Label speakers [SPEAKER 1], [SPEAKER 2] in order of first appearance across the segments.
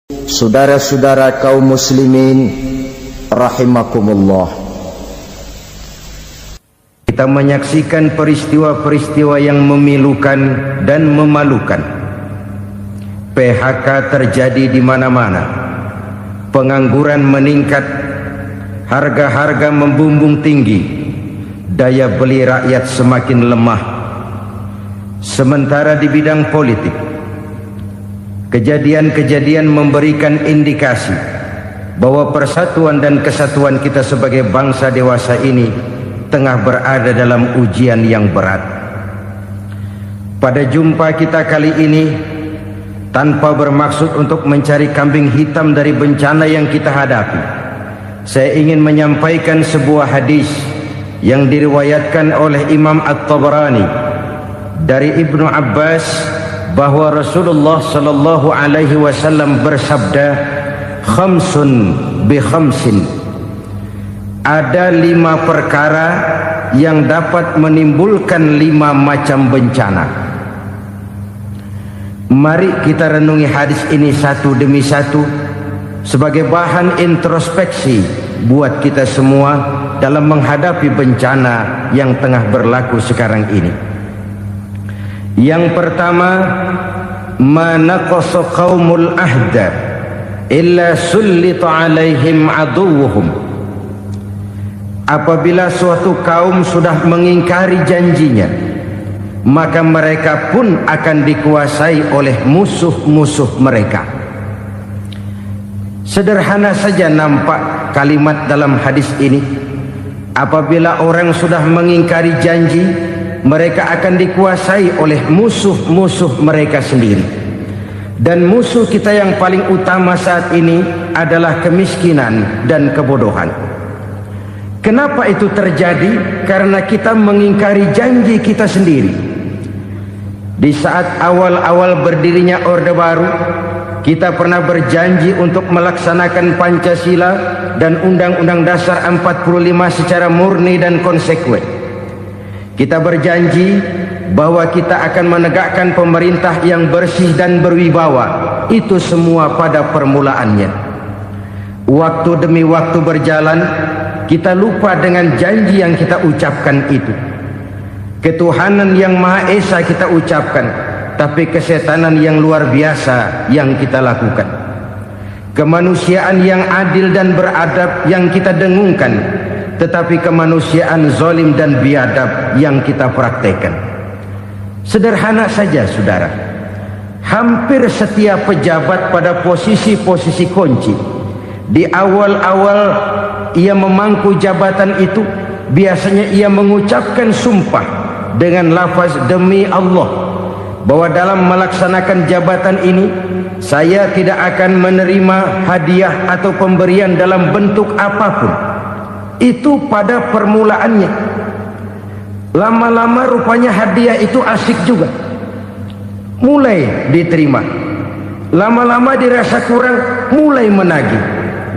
[SPEAKER 1] Saudara-saudara kaum muslimin rahimakumullah, kita menyaksikan peristiwa-peristiwa yang memilukan dan memalukan. PHK terjadi di mana-mana, pengangguran meningkat, harga-harga membumbung tinggi, daya beli rakyat semakin lemah. Sementara di bidang politik, kejadian-kejadian memberikan indikasi bahwa persatuan dan kesatuan kita sebagai bangsa dewasa ini tengah berada dalam ujian yang berat. Pada jumpa kita kali ini, tanpa bermaksud untuk mencari kambing hitam dari bencana yang kita hadapi, saya ingin menyampaikan sebuah hadis yang diriwayatkan oleh Imam At-Tabarani dari Ibnu Abbas, bahwa Rasulullah sallallahu alaihi wasallam bersabda, khamsun bi khamsin, ada 5 perkara yang dapat menimbulkan 5 macam bencana. Mari kita renungi hadis ini satu demi satu sebagai bahan introspeksi buat kita semua dalam menghadapi bencana yang tengah berlaku sekarang ini. Yang pertama, ma naqasa qaumul ahda illa sullita alaihim aduwwuhum. Apabila suatu kaum sudah mengingkari janjinya, maka mereka pun akan dikuasai oleh musuh-musuh mereka. Sederhana saja nampak kalimat dalam hadis ini. Apabila orang sudah mengingkari janji, mereka akan dikuasai oleh musuh-musuh mereka sendiri. Dan musuh kita yang paling utama saat ini adalah kemiskinan dan kebodohan. Kenapa itu terjadi? Karena kita mengingkari janji kita sendiri. Di saat awal-awal berdirinya Orde Baru, kita pernah berjanji untuk melaksanakan Pancasila dan Undang-Undang Dasar 45 secara murni dan konsekuen. Kita berjanji bahwa kita akan menegakkan pemerintah yang bersih dan berwibawa. Itu semua pada permulaannya. Waktu demi waktu berjalan, kita lupa dengan janji yang kita ucapkan itu. Ketuhanan yang Maha Esa kita ucapkan, tapi kesetanan yang luar biasa yang kita lakukan. Kemanusiaan yang adil dan beradab yang kita dengungkan, tetapi kemanusiaan zalim dan biadab yang kita praktekkan. Sederhana saja saudara, hampir setiap pejabat pada posisi-posisi kunci, di awal-awal ia memangku jabatan itu, biasanya ia mengucapkan sumpah dengan lafaz demi Allah, bahwa dalam melaksanakan jabatan ini saya tidak akan menerima hadiah atau pemberian dalam bentuk apapun. Itu pada permulaannya. Lama-lama rupanya hadiah itu asik juga, mulai diterima. Lama-lama dirasa kurang, mulai menagih.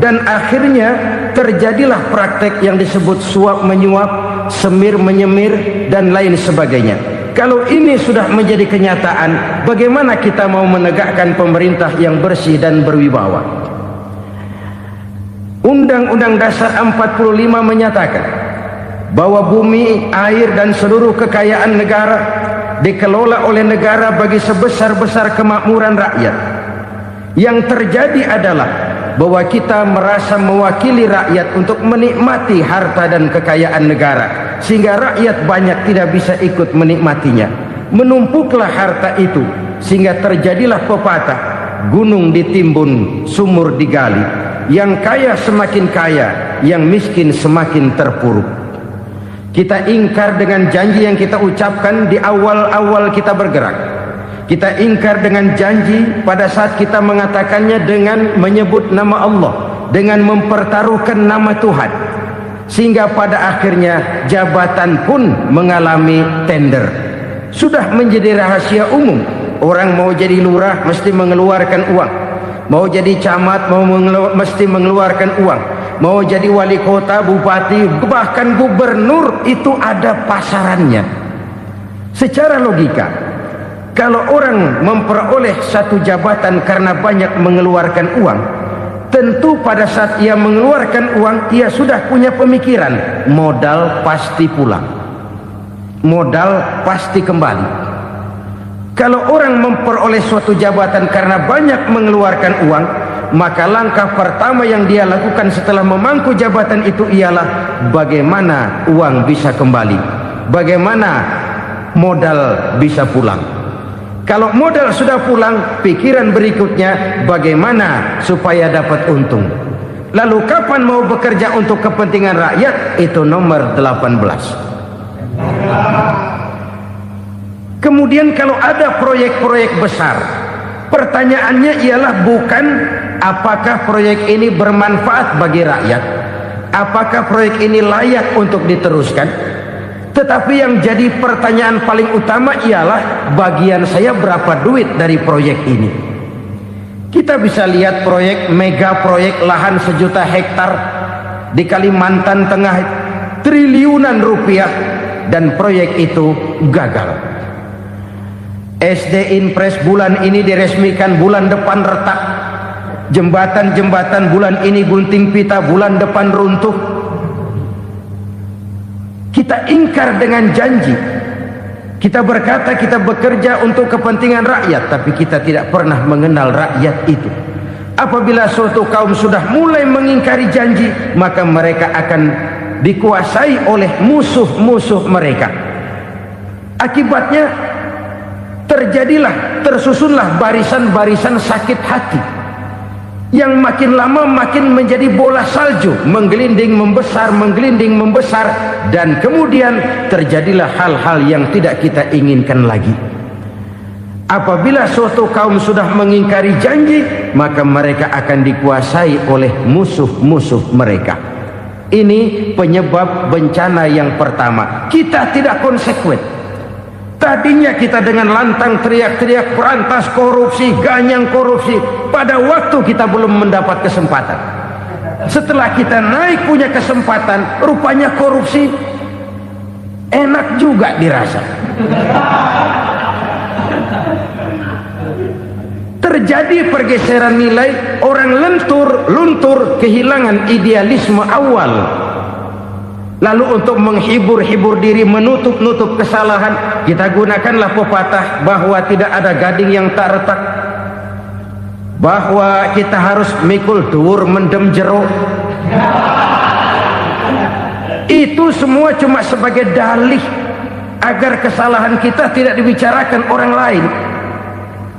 [SPEAKER 1] Dan akhirnya terjadilah praktek yang disebut suap menyuap, semir menyemir, dan lain sebagainya. Kalau ini sudah menjadi kenyataan, bagaimana kita mau menegakkan pemerintah yang bersih dan berwibawa? Undang-Undang Dasar 45 menyatakan bahwa bumi, air, dan seluruh kekayaan negara dikelola oleh negara bagi sebesar-besar kemakmuran rakyat. Yang terjadi adalah bahwa kita merasa mewakili rakyat untuk menikmati harta dan kekayaan negara, sehingga rakyat banyak tidak bisa ikut menikmatinya. Menumpuklah harta itu sehingga terjadilah pepatah, gunung ditimbun, sumur digali. Yang kaya semakin kaya, yang miskin semakin terpuruk. Kita ingkar dengan janji yang kita ucapkan di awal-awal kita bergerak. Kita ingkar dengan janji pada saat kita mengatakannya dengan menyebut nama Allah, dengan mempertaruhkan nama Tuhan. Sehingga pada akhirnya jabatan pun mengalami tender. Sudah menjadi rahasia umum. Orang mau jadi lurah mesti mengeluarkan uang. Mau jadi camat mesti mengeluarkan uang. Mau jadi wali kota, bupati, bahkan gubernur, itu ada pasarannya. Secara logika, Kalau orang memperoleh satu jabatan karena banyak mengeluarkan uang, tentu pada saat ia mengeluarkan uang, ia sudah punya pemikiran, modal pasti pulang, modal pasti kembali. Kalau orang memperoleh suatu jabatan karena banyak mengeluarkan uang, maka langkah pertama yang dia lakukan setelah memangku jabatan itu ialah bagaimana uang bisa kembali, bagaimana modal bisa pulang. Kalau modal sudah pulang, pikiran berikutnya bagaimana supaya dapat untung. Lalu kapan mau bekerja untuk kepentingan rakyat? Itu nomor 18. Kemudian kalau ada proyek-proyek besar, pertanyaannya ialah bukan apakah proyek ini bermanfaat bagi rakyat, apakah proyek ini layak untuk diteruskan, tetapi yang jadi pertanyaan paling utama ialah bagian saya berapa duit dari proyek ini. Kita bisa lihat proyek, mega proyek lahan 1 juta hektar di Kalimantan Tengah, triliunan rupiah, dan proyek itu gagal. SD Impres bulan ini diresmikan, bulan depan retak. Jembatan-jembatan bulan ini gunting pita, bulan depan runtuh. Kita ingkar dengan janji. Kita berkata kita bekerja untuk kepentingan rakyat, tapi kita tidak pernah mengenal rakyat itu. Apabila suatu kaum sudah mulai mengingkari janji, maka mereka akan dikuasai oleh musuh-musuh mereka. Akibatnya tersusunlah barisan-barisan sakit hati yang makin lama makin menjadi bola salju, menggelinding membesar, dan kemudian terjadilah hal-hal yang tidak kita inginkan lagi. Apabila suatu kaum sudah mengingkari janji, maka mereka akan dikuasai oleh musuh-musuh mereka. Ini penyebab bencana yang pertama. Kita tidak konsekuen. Tadinya kita dengan lantang teriak-teriak berantas korupsi, ganyang korupsi. Pada waktu kita belum mendapat kesempatan. Setelah kita naik punya kesempatan, rupanya korupsi enak juga dirasa. Terjadi pergeseran nilai, orang luntur, kehilangan idealisme awal. Lalu untuk menghibur diri, menutup kesalahan, kita gunakanlah pepatah bahwa tidak ada gading yang tak retak, bahwa kita harus mikul dhuwur mendem jero. Itu semua cuma sebagai dalih agar kesalahan kita tidak dibicarakan orang lain.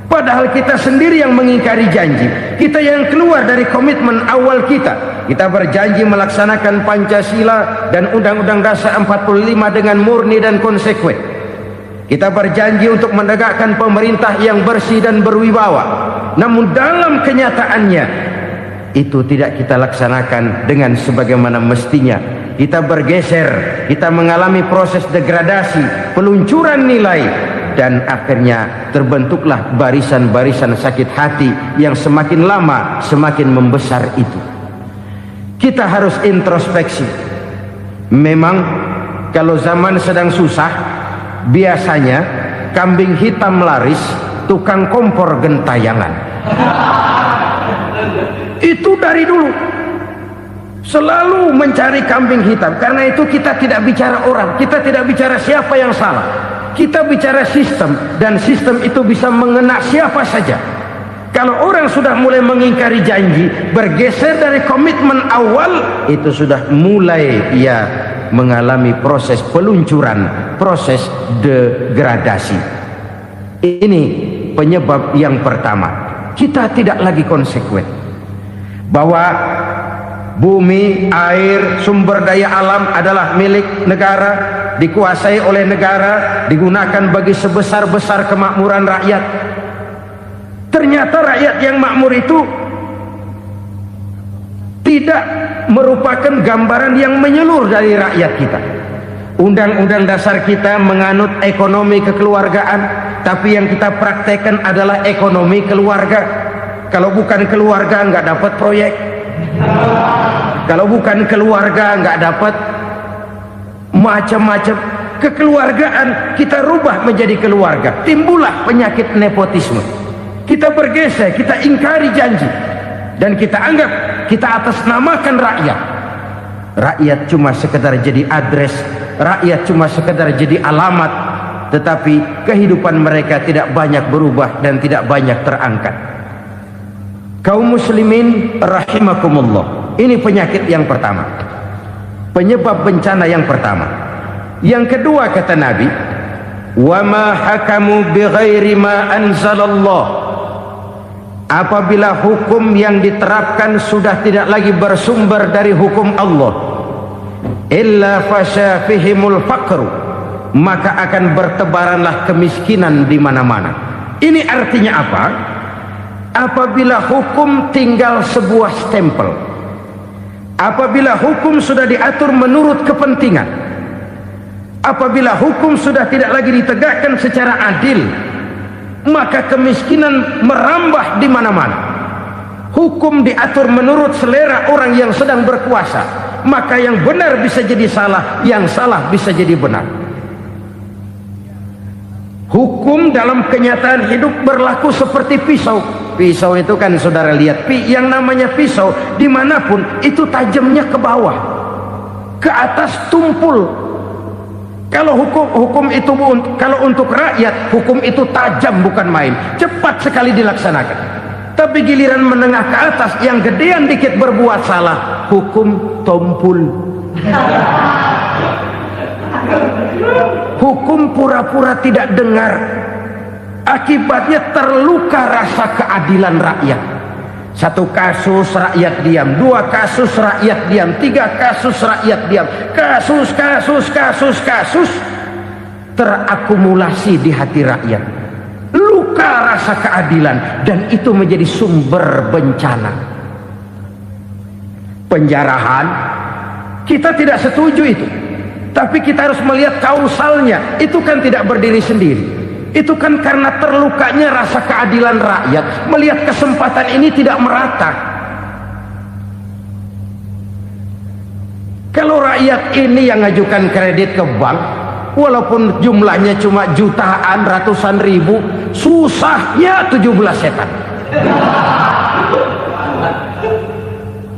[SPEAKER 1] Padahal kita sendiri yang mengingkari janji. Kita yang keluar dari komitmen awal kita. Kita berjanji melaksanakan Pancasila dan Undang-Undang Dasar 45 dengan murni dan konsekuen. Kita berjanji untuk menegakkan pemerintah yang bersih dan berwibawa. Namun dalam kenyataannya itu tidak kita laksanakan dengan sebagaimana mestinya. Kita bergeser, kita mengalami proses degradasi, peluncuran nilai, dan akhirnya terbentuklah barisan-barisan sakit hati yang semakin lama semakin membesar itu. Kita harus introspeksi. Memang kalau zaman sedang susah, biasanya kambing hitam laris, tukang kompor gentayangan. Itu dari dulu selalu mencari kambing hitam. Karena itu kita tidak bicara orang, kita tidak bicara siapa yang salah, kita bicara sistem, dan sistem itu bisa mengena siapa saja. Kalau orang sudah mulai mengingkari janji, bergeser dari komitmen awal, itu sudah mulai ia mengalami proses peluncuran, proses degradasi. Ini penyebab yang pertama. Kita tidak lagi konsekuen bahwa bumi, air, sumber daya alam adalah milik negara, dikuasai oleh negara, digunakan bagi sebesar-besar kemakmuran rakyat. Ternyata rakyat yang makmur itu tidak merupakan gambaran yang menyeluruh dari rakyat kita. Undang-undang dasar kita menganut ekonomi kekeluargaan, tapi yang kita praktekkan adalah ekonomi keluarga. Kalau bukan keluarga nggak dapat proyek. Kalau bukan keluarga nggak dapat macam-macam. kekeluargaan kita rubah menjadi keluarga, timbullah penyakit nepotisme. Kita bergeser, kita ingkari janji, dan kita anggap kita atasnamakan rakyat. Rakyat cuma sekedar jadi address, rakyat cuma sekedar jadi alamat, tetapi kehidupan mereka tidak banyak berubah dan tidak banyak terangkat. Kaum muslimin rahimakumullah, ini penyakit yang pertama, penyebab bencana yang pertama. Yang kedua, kata Nabi, wa ma hakamu bighairi ma anzalallah, apabila hukum yang diterapkan sudah tidak lagi bersumber dari hukum Allah, illa fasha fihimul faqru, maka akan bertebaranlah kemiskinan di mana-mana. Ini artinya apa? Apabila hukum tinggal sebuah stempel, apabila hukum sudah diatur menurut kepentingan, apabila hukum sudah tidak lagi ditegakkan secara adil, maka kemiskinan merambah di mana-mana. Hukum diatur menurut selera orang yang sedang berkuasa, maka yang benar bisa jadi salah, yang salah bisa jadi benar. Hukum dalam kenyataan hidup berlaku seperti pisau. Pisau itu kan saudara lihat, yang namanya pisau dimanapun itu tajamnya ke bawah, ke atas tumpul. Kalau hukum itu, kalau untuk rakyat, hukum itu tajam bukan main, cepat sekali dilaksanakan. Tapi giliran menengah ke atas, yang gedean dikit berbuat salah, hukum tumpul. Hukum pura-pura tidak dengar, akibatnya terluka rasa keadilan rakyat. Satu kasus rakyat diam, dua kasus rakyat diam, tiga kasus rakyat diam, kasus terakumulasi di hati rakyat, luka rasa keadilan, dan itu menjadi sumber bencana. Penjarahan, kita tidak setuju itu, tapi kita harus melihat kausalnya. Itu kan tidak berdiri sendiri, itu kan karena terlukanya rasa keadilan rakyat, melihat kesempatan ini tidak merata. Kalau rakyat ini yang ngajukan kredit ke bank, walaupun jumlahnya cuma jutaan, ratusan ribu, susahnya 17 setan.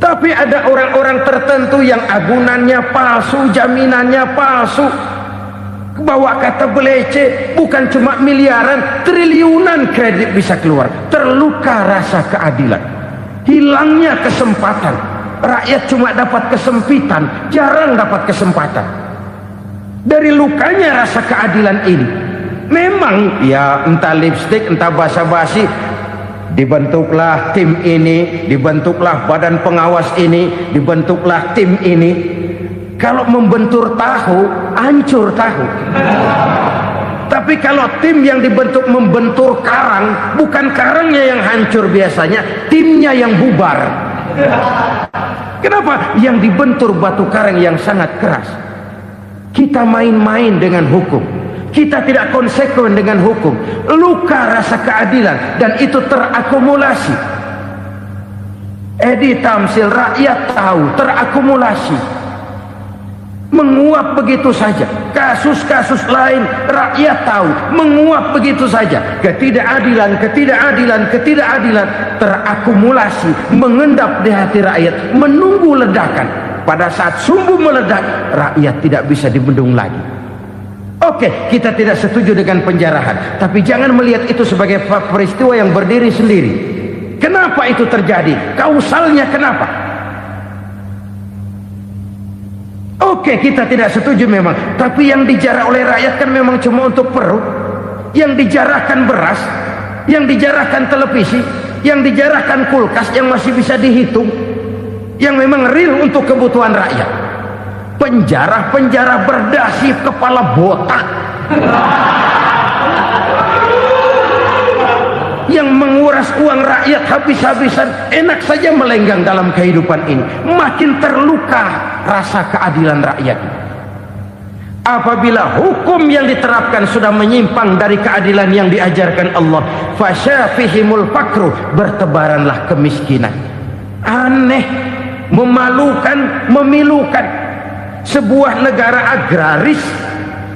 [SPEAKER 1] Tapi ada orang-orang tertentu yang agunannya palsu, jaminannya palsu, bawa kata belece, bukan cuma miliaran, triliunan kredit bisa keluar. Terluka rasa keadilan, hilangnya kesempatan. Rakyat cuma dapat kesempitan, jarang dapat kesempatan. Dari lukanya rasa keadilan ini, memang ya entah lipstik, entah basa-basi, dibentuklah tim ini, dibentuklah badan pengawas ini, dibentuklah tim ini. Kalau membentur tahu, hancur tahu. Tapi kalau tim yang dibentuk membentur karang, bukan karangnya yang hancur biasanya, timnya yang bubar. Kenapa? Yang dibentur batu karang yang sangat keras. Kita main-main dengan hukum, kita tidak konsekuen dengan hukum, luka rasa keadilan, dan itu terakumulasi. Edi tamsil, rakyat tahu, terakumulasi, menguap begitu saja. Kasus-kasus lain rakyat tahu, menguap begitu saja. Ketidakadilan terakumulasi, mengendap di hati rakyat, menunggu ledakan. Pada saat sumbu meledak, rakyat tidak bisa dibendung lagi. Oke, kita tidak setuju dengan penjarahan, tapi jangan melihat itu sebagai peristiwa yang berdiri sendiri. Kenapa itu terjadi? Kausalnya kenapa? Oke, kita tidak setuju memang, tapi yang dijarah oleh rakyat kan memang cuma untuk perut. Yang dijarahkan beras, yang dijarahkan televisi, yang dijarahkan kulkas yang masih bisa dihitung, yang memang real untuk kebutuhan rakyat. Penjara-penjara berdasi kepala botak yang menguras uang rakyat habis-habisan, enak saja melenggang dalam kehidupan ini. Makin terluka rasa keadilan rakyat. Apabila hukum yang diterapkan sudah menyimpang dari keadilan yang diajarkan Allah, fasyafihimul fakru, bertebaranlah kemiskinan. Aneh, memalukan, memilukan. Sebuah negara agraris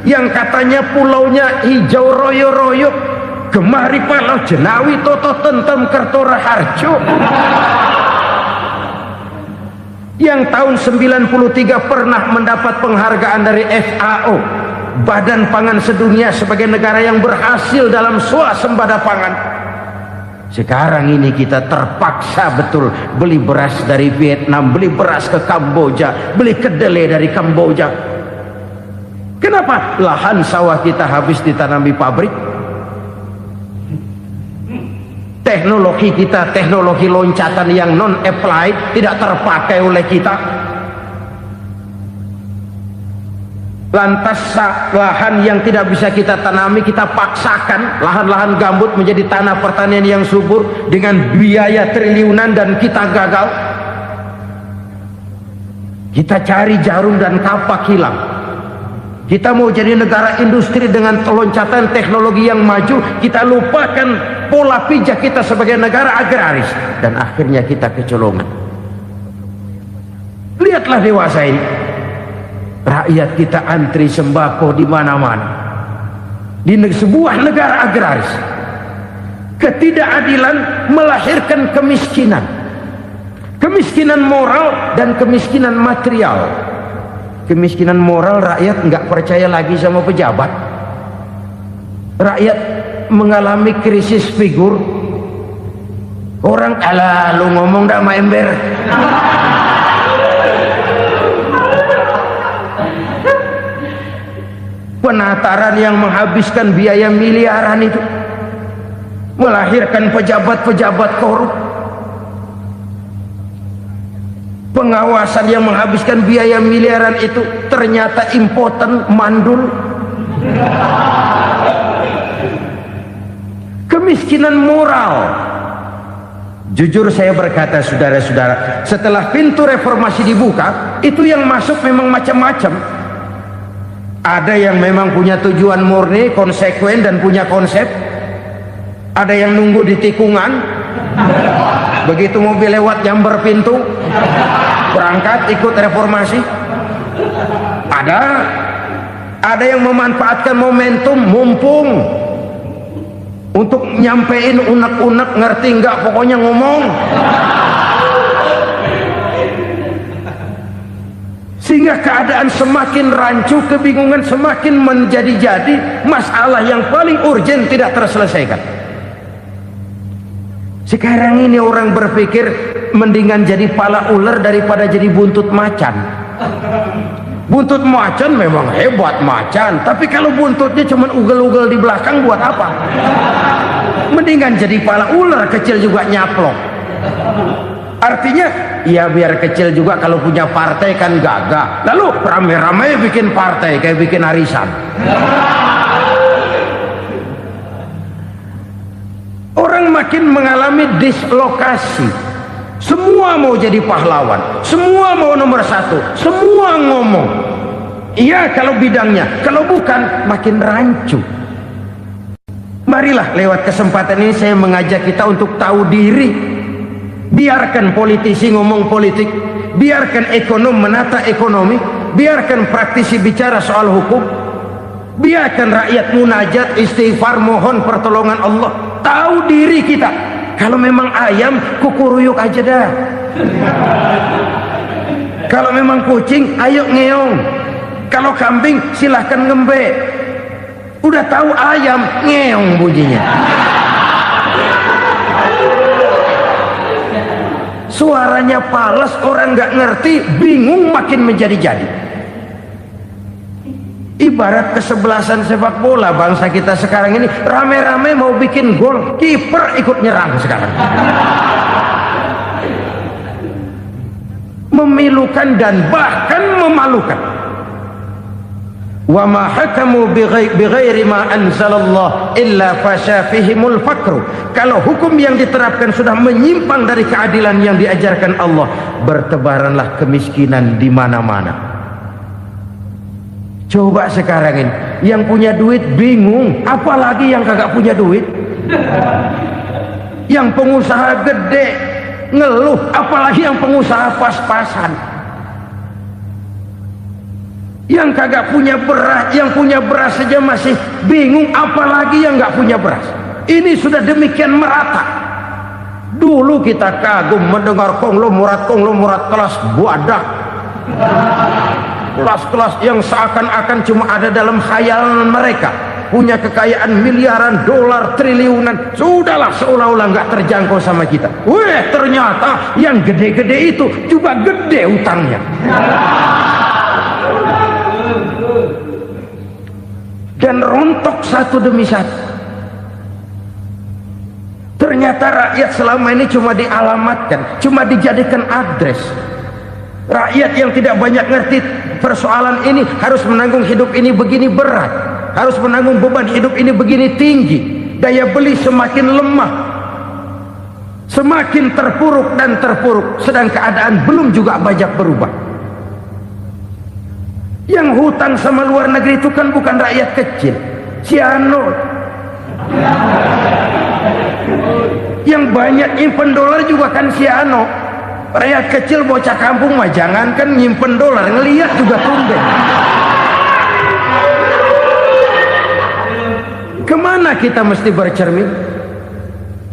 [SPEAKER 1] yang katanya pulaunya hijau royo-royo, gemari palau jenawi toto tentem kertora harjo, yang tahun 93 pernah mendapat penghargaan dari FAO, Badan Pangan Sedunia, sebagai negara yang berhasil dalam swasembada pangan. Sekarang ini kita terpaksa betul beli beras dari Vietnam, beli beras ke Kamboja, beli kedelai dari Kamboja. Kenapa? Lahan sawah kita habis ditanami pabrik. Teknologi kita, teknologi loncatan yang non-applied, tidak terpakai oleh kita. Lantas lahan yang tidak bisa kita tanami, kita paksakan lahan-lahan gambut menjadi tanah pertanian yang subur dengan biaya triliunan, dan kita gagal. Kita cari jarum dan kapak hilang. Kita mau jadi negara industri dengan loncatan teknologi yang maju, kita lupakan pola pijak kita sebagai negara agraris, dan akhirnya kita kecolongan. Lihatlah dewasa ini, rakyat kita antri sembako di mana-mana. Di sebuah negara agraris, ketidakadilan melahirkan kemiskinan, kemiskinan moral dan kemiskinan material. Kemiskinan moral, rakyat nggak percaya lagi sama pejabat. Rakyat mengalami krisis figur. Orang, alah lu ngomong dah sama ember. Penataran yang menghabiskan biaya miliaran itu melahirkan pejabat-pejabat korup. Pengawasan yang menghabiskan biaya miliaran itu ternyata impoten, mandul. Kemiskinan moral. Jujur saya berkata, saudara-saudara, setelah pintu reformasi dibuka, itu yang masuk memang macam-macam. Ada yang memang punya tujuan murni, konsekuen dan punya konsep. Ada yang nunggu di tikungan, begitu mobil lewat nyamber pintu, berangkat ikut reformasi. Ada yang memanfaatkan momentum, mumpung, untuk nyampein unek-unek, ngerti nggak, pokoknya ngomong. Sehingga keadaan semakin rancu, kebingungan semakin menjadi-jadi, masalah yang paling urgen tidak terselesaikan. Sekarang ini orang berpikir mendingan jadi pala ular daripada jadi buntut macan. Buntut macan memang hebat macan, tapi kalau buntutnya cuma ugel-ugel di belakang buat apa? Mendingan jadi pala ular, kecil juga nyaplok. Artinya ya biar kecil juga kalau punya partai kan gagah. Lalu rame-rame bikin partai kayak bikin arisan. Orang makin mengalami dislokasi. Semua mau jadi pahlawan, semua mau nomor satu, semua ngomong. Iya kalau bidangnya, kalau bukan makin rancu. Marilah lewat kesempatan ini saya mengajak kita untuk tahu diri. Biarkan politisi ngomong politik, biarkan ekonom menata ekonomi, biarkan praktisi bicara soal hukum, biarkan rakyat munajat, istighfar, mohon pertolongan Allah. Tahu diri kita. Kalau memang ayam, kukuruyuk aja dah. Kalau memang kucing, ayo ngeong. Kalau kambing, silahkan ngembe. Udah tahu ayam, ngeong bunyinya. Suaranya palas, orang nggak ngerti, bingung, makin menjadi-jadi. Ibarat kesebelasan sepak bola bangsa kita sekarang ini, rame-rame mau bikin gol, kiper ikut nyerang sekarang. Memilukan dan bahkan memalukan. Wa ma hakamu bighairi ma anzalallah illa fasha fihimul fakru. Kalau hukum yang diterapkan sudah menyimpang dari keadilan yang diajarkan Allah, bertebaranlah kemiskinan di mana-mana. Coba sekarang ini yang punya duit bingung, apalagi yang kagak punya duit. Yang pengusaha gede ngeluh, apalagi yang pengusaha pas-pasan. Yang kagak punya beras, yang punya beras saja masih bingung, apalagi yang nggak punya beras. Ini sudah demikian merata. Dulu kita kagum mendengar konglomerat kelas buadah, kelas-kelas yang seakan-akan cuma ada dalam khayalan mereka, punya kekayaan miliaran dolar, triliunan. Sudahlah, seolah-olah nggak terjangkau sama kita. Weh, ternyata yang gede-gede itu juga gede utangnya. Dan rontok satu demi satu. Ternyata rakyat selama ini cuma dialamatkan, cuma dijadikan address. Rakyat yang tidak banyak ngerti persoalan ini harus menanggung hidup ini begini berat, harus menanggung beban hidup ini begini tinggi, daya beli semakin lemah, semakin terpuruk dan terpuruk, sedang keadaan belum juga banyak berubah. Yang hutang sama luar negeri itu kan bukan rakyat kecil, Ciano. Yang banyak nyimpen dolar juga kan Ciano. Rakyat kecil bocah kampung mah jangankan nyimpen dolar, ngelihat juga tumben. Kemana kita mesti bercermin?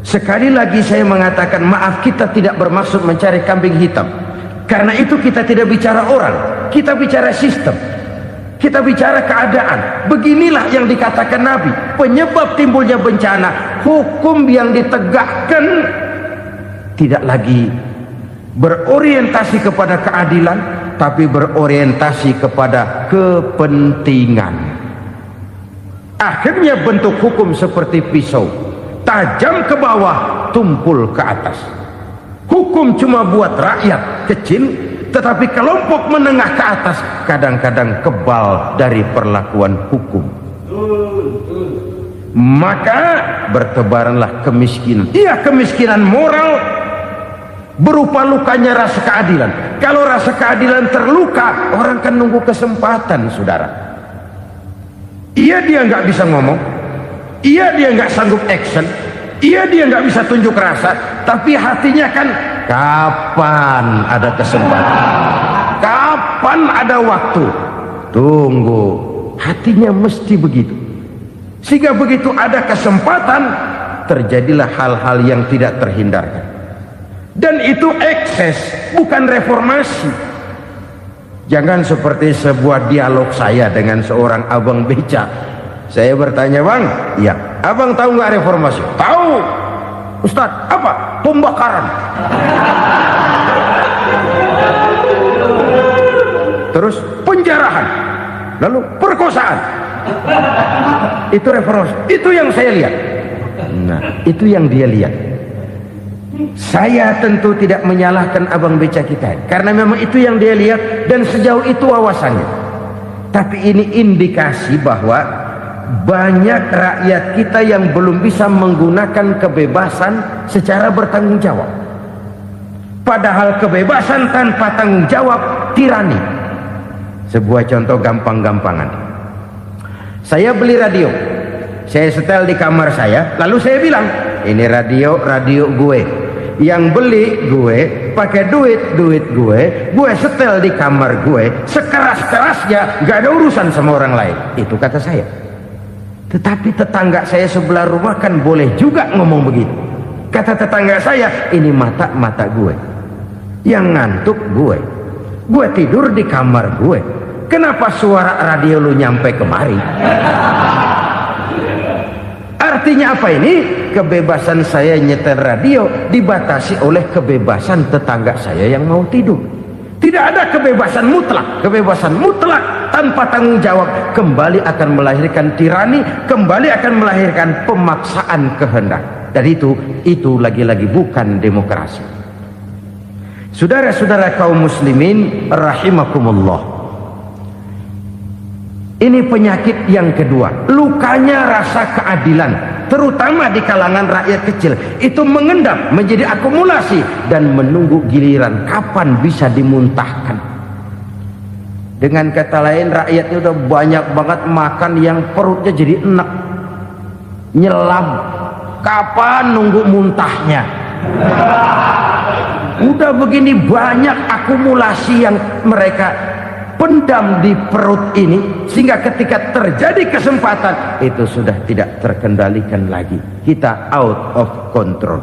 [SPEAKER 1] Sekali lagi saya mengatakan, maaf, kita tidak bermaksud mencari kambing hitam. Karena itu kita tidak bicara orang, kita bicara sistem, kita bicara keadaan. Beginilah yang dikatakan Nabi, penyebab timbulnya bencana, hukum yang ditegakkan tidak lagi berorientasi kepada keadilan, tapi berorientasi kepada kepentingan. Akhirnya bentuk hukum seperti pisau, tajam ke bawah, tumpul ke atas. Hukum cuma buat rakyat kecil, tetapi kelompok menengah ke atas kadang-kadang kebal dari perlakuan hukum. Maka bertebaranlah kemiskinan. Iya, kemiskinan moral berupa lukanya rasa keadilan. Kalau rasa keadilan terluka, orang kan nunggu kesempatan, saudara. Iya, dia nggak bisa ngomong, iya, dia nggak sanggup action, iya, dia nggak bisa tunjuk rasa, tapi hatinya kan, kapan ada kesempatan, kapan ada waktu, tunggu. Hatinya mesti begitu. Sehingga begitu ada kesempatan, terjadilah hal-hal yang tidak terhindarkan. Dan itu ekses, bukan reformasi. Jangan seperti sebuah dialog saya dengan seorang abang beca. Saya bertanya, bang, ya, abang tahu nggak reformasi? Tahu. Ustaz, apa? Pembakaran. Terus penjarahan, lalu perkosaan. Itu reformasi. Itu yang saya lihat. Nah, itu yang dia lihat. Saya tentu tidak menyalahkan abang beca kita, karena memang itu yang dia lihat dan sejauh itu wawasannya. Tapi ini indikasi bahwa banyak rakyat kita yang belum bisa menggunakan kebebasan secara bertanggung jawab. Padahal kebebasan tanpa tanggung jawab tirani. Sebuah contoh gampang-gampangan. Saya beli radio, saya setel di kamar saya, lalu saya bilang, ini radio gue. Yang beli gue, pakai duit gue setel di kamar gue, sekeras-kerasnya, gak ada urusan sama orang lain. Itu kata saya. Tetapi tetangga saya sebelah rumah kan boleh juga ngomong begitu. Kata tetangga saya, ini mata gue, yang ngantuk gue tidur di kamar gue, kenapa suara radio lu nyampe kemari? Artinya apa ini? Kebebasan saya nyetel radio dibatasi oleh kebebasan tetangga saya yang mau tidur. Tidak ada kebebasan mutlak. Kebebasan mutlak tanpa tanggung jawab kembali akan melahirkan tirani, kembali akan melahirkan pemaksaan kehendak. Dan itu lagi-lagi bukan demokrasi. Saudara-saudara kaum muslimin rahimakumullah. Ini penyakit yang kedua, lukanya rasa keadilan, terutama di kalangan rakyat kecil. Itu mengendap menjadi akumulasi dan menunggu giliran kapan bisa dimuntahkan. Dengan kata lain, rakyatnya udah banyak banget makan yang perutnya jadi enak, nyelam. Kapan nunggu muntahnya? Udah begini banyak akumulasi yang mereka pendam di perut ini, sehingga ketika terjadi kesempatan itu sudah tidak terkendalikan lagi, kita out of control.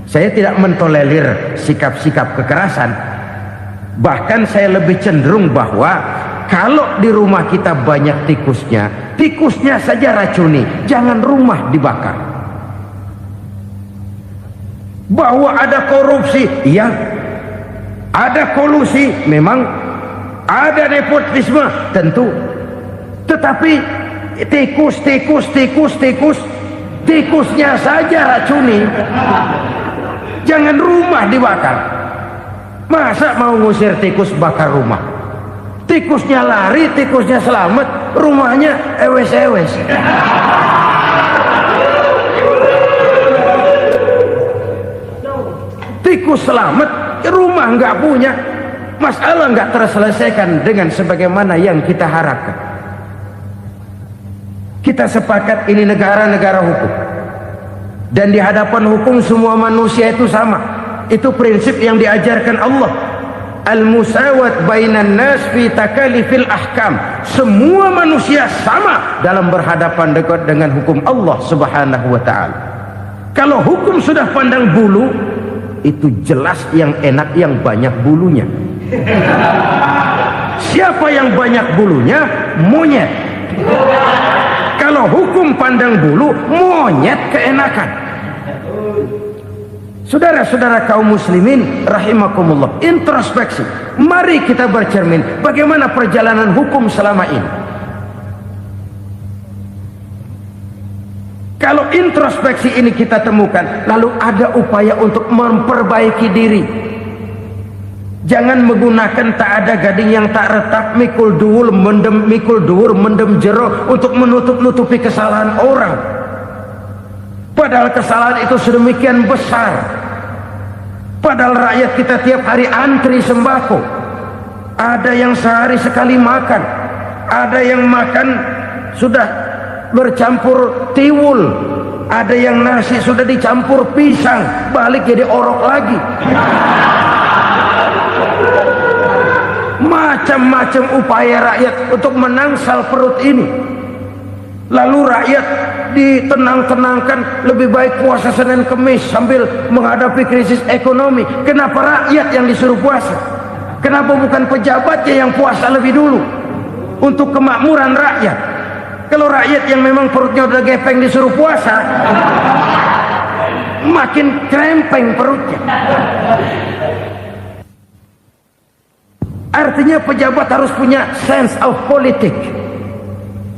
[SPEAKER 1] Saya tidak mentolerir sikap-sikap kekerasan, bahkan saya lebih cenderung bahwa kalau di rumah kita banyak tikusnya, tikusnya saja racuni, jangan rumah dibakar. Bahwa ada korupsi, iya, ada kolusi, memang ada nepotisme, tentu, tetapi tikusnya saja racuni, jangan rumah dibakar. Masa mau ngusir tikus bakar rumah? Tikusnya lari, tikusnya selamat, rumahnya ewes-ewes. Tikus selamat, rumah nggak punya, masalah nggak terselesaikan dengan sebagaimana yang kita harapkan. Kita sepakat ini negara hukum, dan di hadapan hukum semua manusia itu sama. Itu prinsip yang diajarkan Allah. Al-musawat bainan nas fi takalifil ahkam. Semua manusia sama dalam berhadapan dekat dengan hukum Allah Subhanahu wa taala. Kalau hukum sudah pandang bulu, itu jelas yang enak yang banyak bulunya. Siapa yang banyak bulunya? Monyet. Kalau hukum pandang bulu, monyet keenakan. Saudara-saudara kaum muslimin rahimakumullah, introspeksi. Mari kita bercermin bagaimana perjalanan hukum selama ini. Kalau introspeksi ini kita temukan, lalu ada upaya untuk memperbaiki diri. Jangan menggunakan tak ada gading yang tak retak, mikul duwul mendem jero untuk menutup-nutupi kesalahan orang. Padahal kesalahan itu sedemikian besar. Padahal rakyat kita tiap hari antri sembako. Ada yang sehari sekali makan, ada yang makan sudah bercampur tiwul, ada yang nasi sudah dicampur pisang, balik jadi orok lagi. Macam-macam upaya rakyat untuk menangsal perut ini. Lalu rakyat ditenang-tenangkan, lebih baik puasa Senin Kemis sambil menghadapi krisis ekonomi. Kenapa rakyat yang disuruh puasa? Kenapa bukan pejabatnya yang puasa lebih dulu untuk kemakmuran rakyat? Kalau rakyat yang memang perutnya udah gepeng disuruh puasa, makin krempeng perutnya. Artinya pejabat harus punya sense of politik.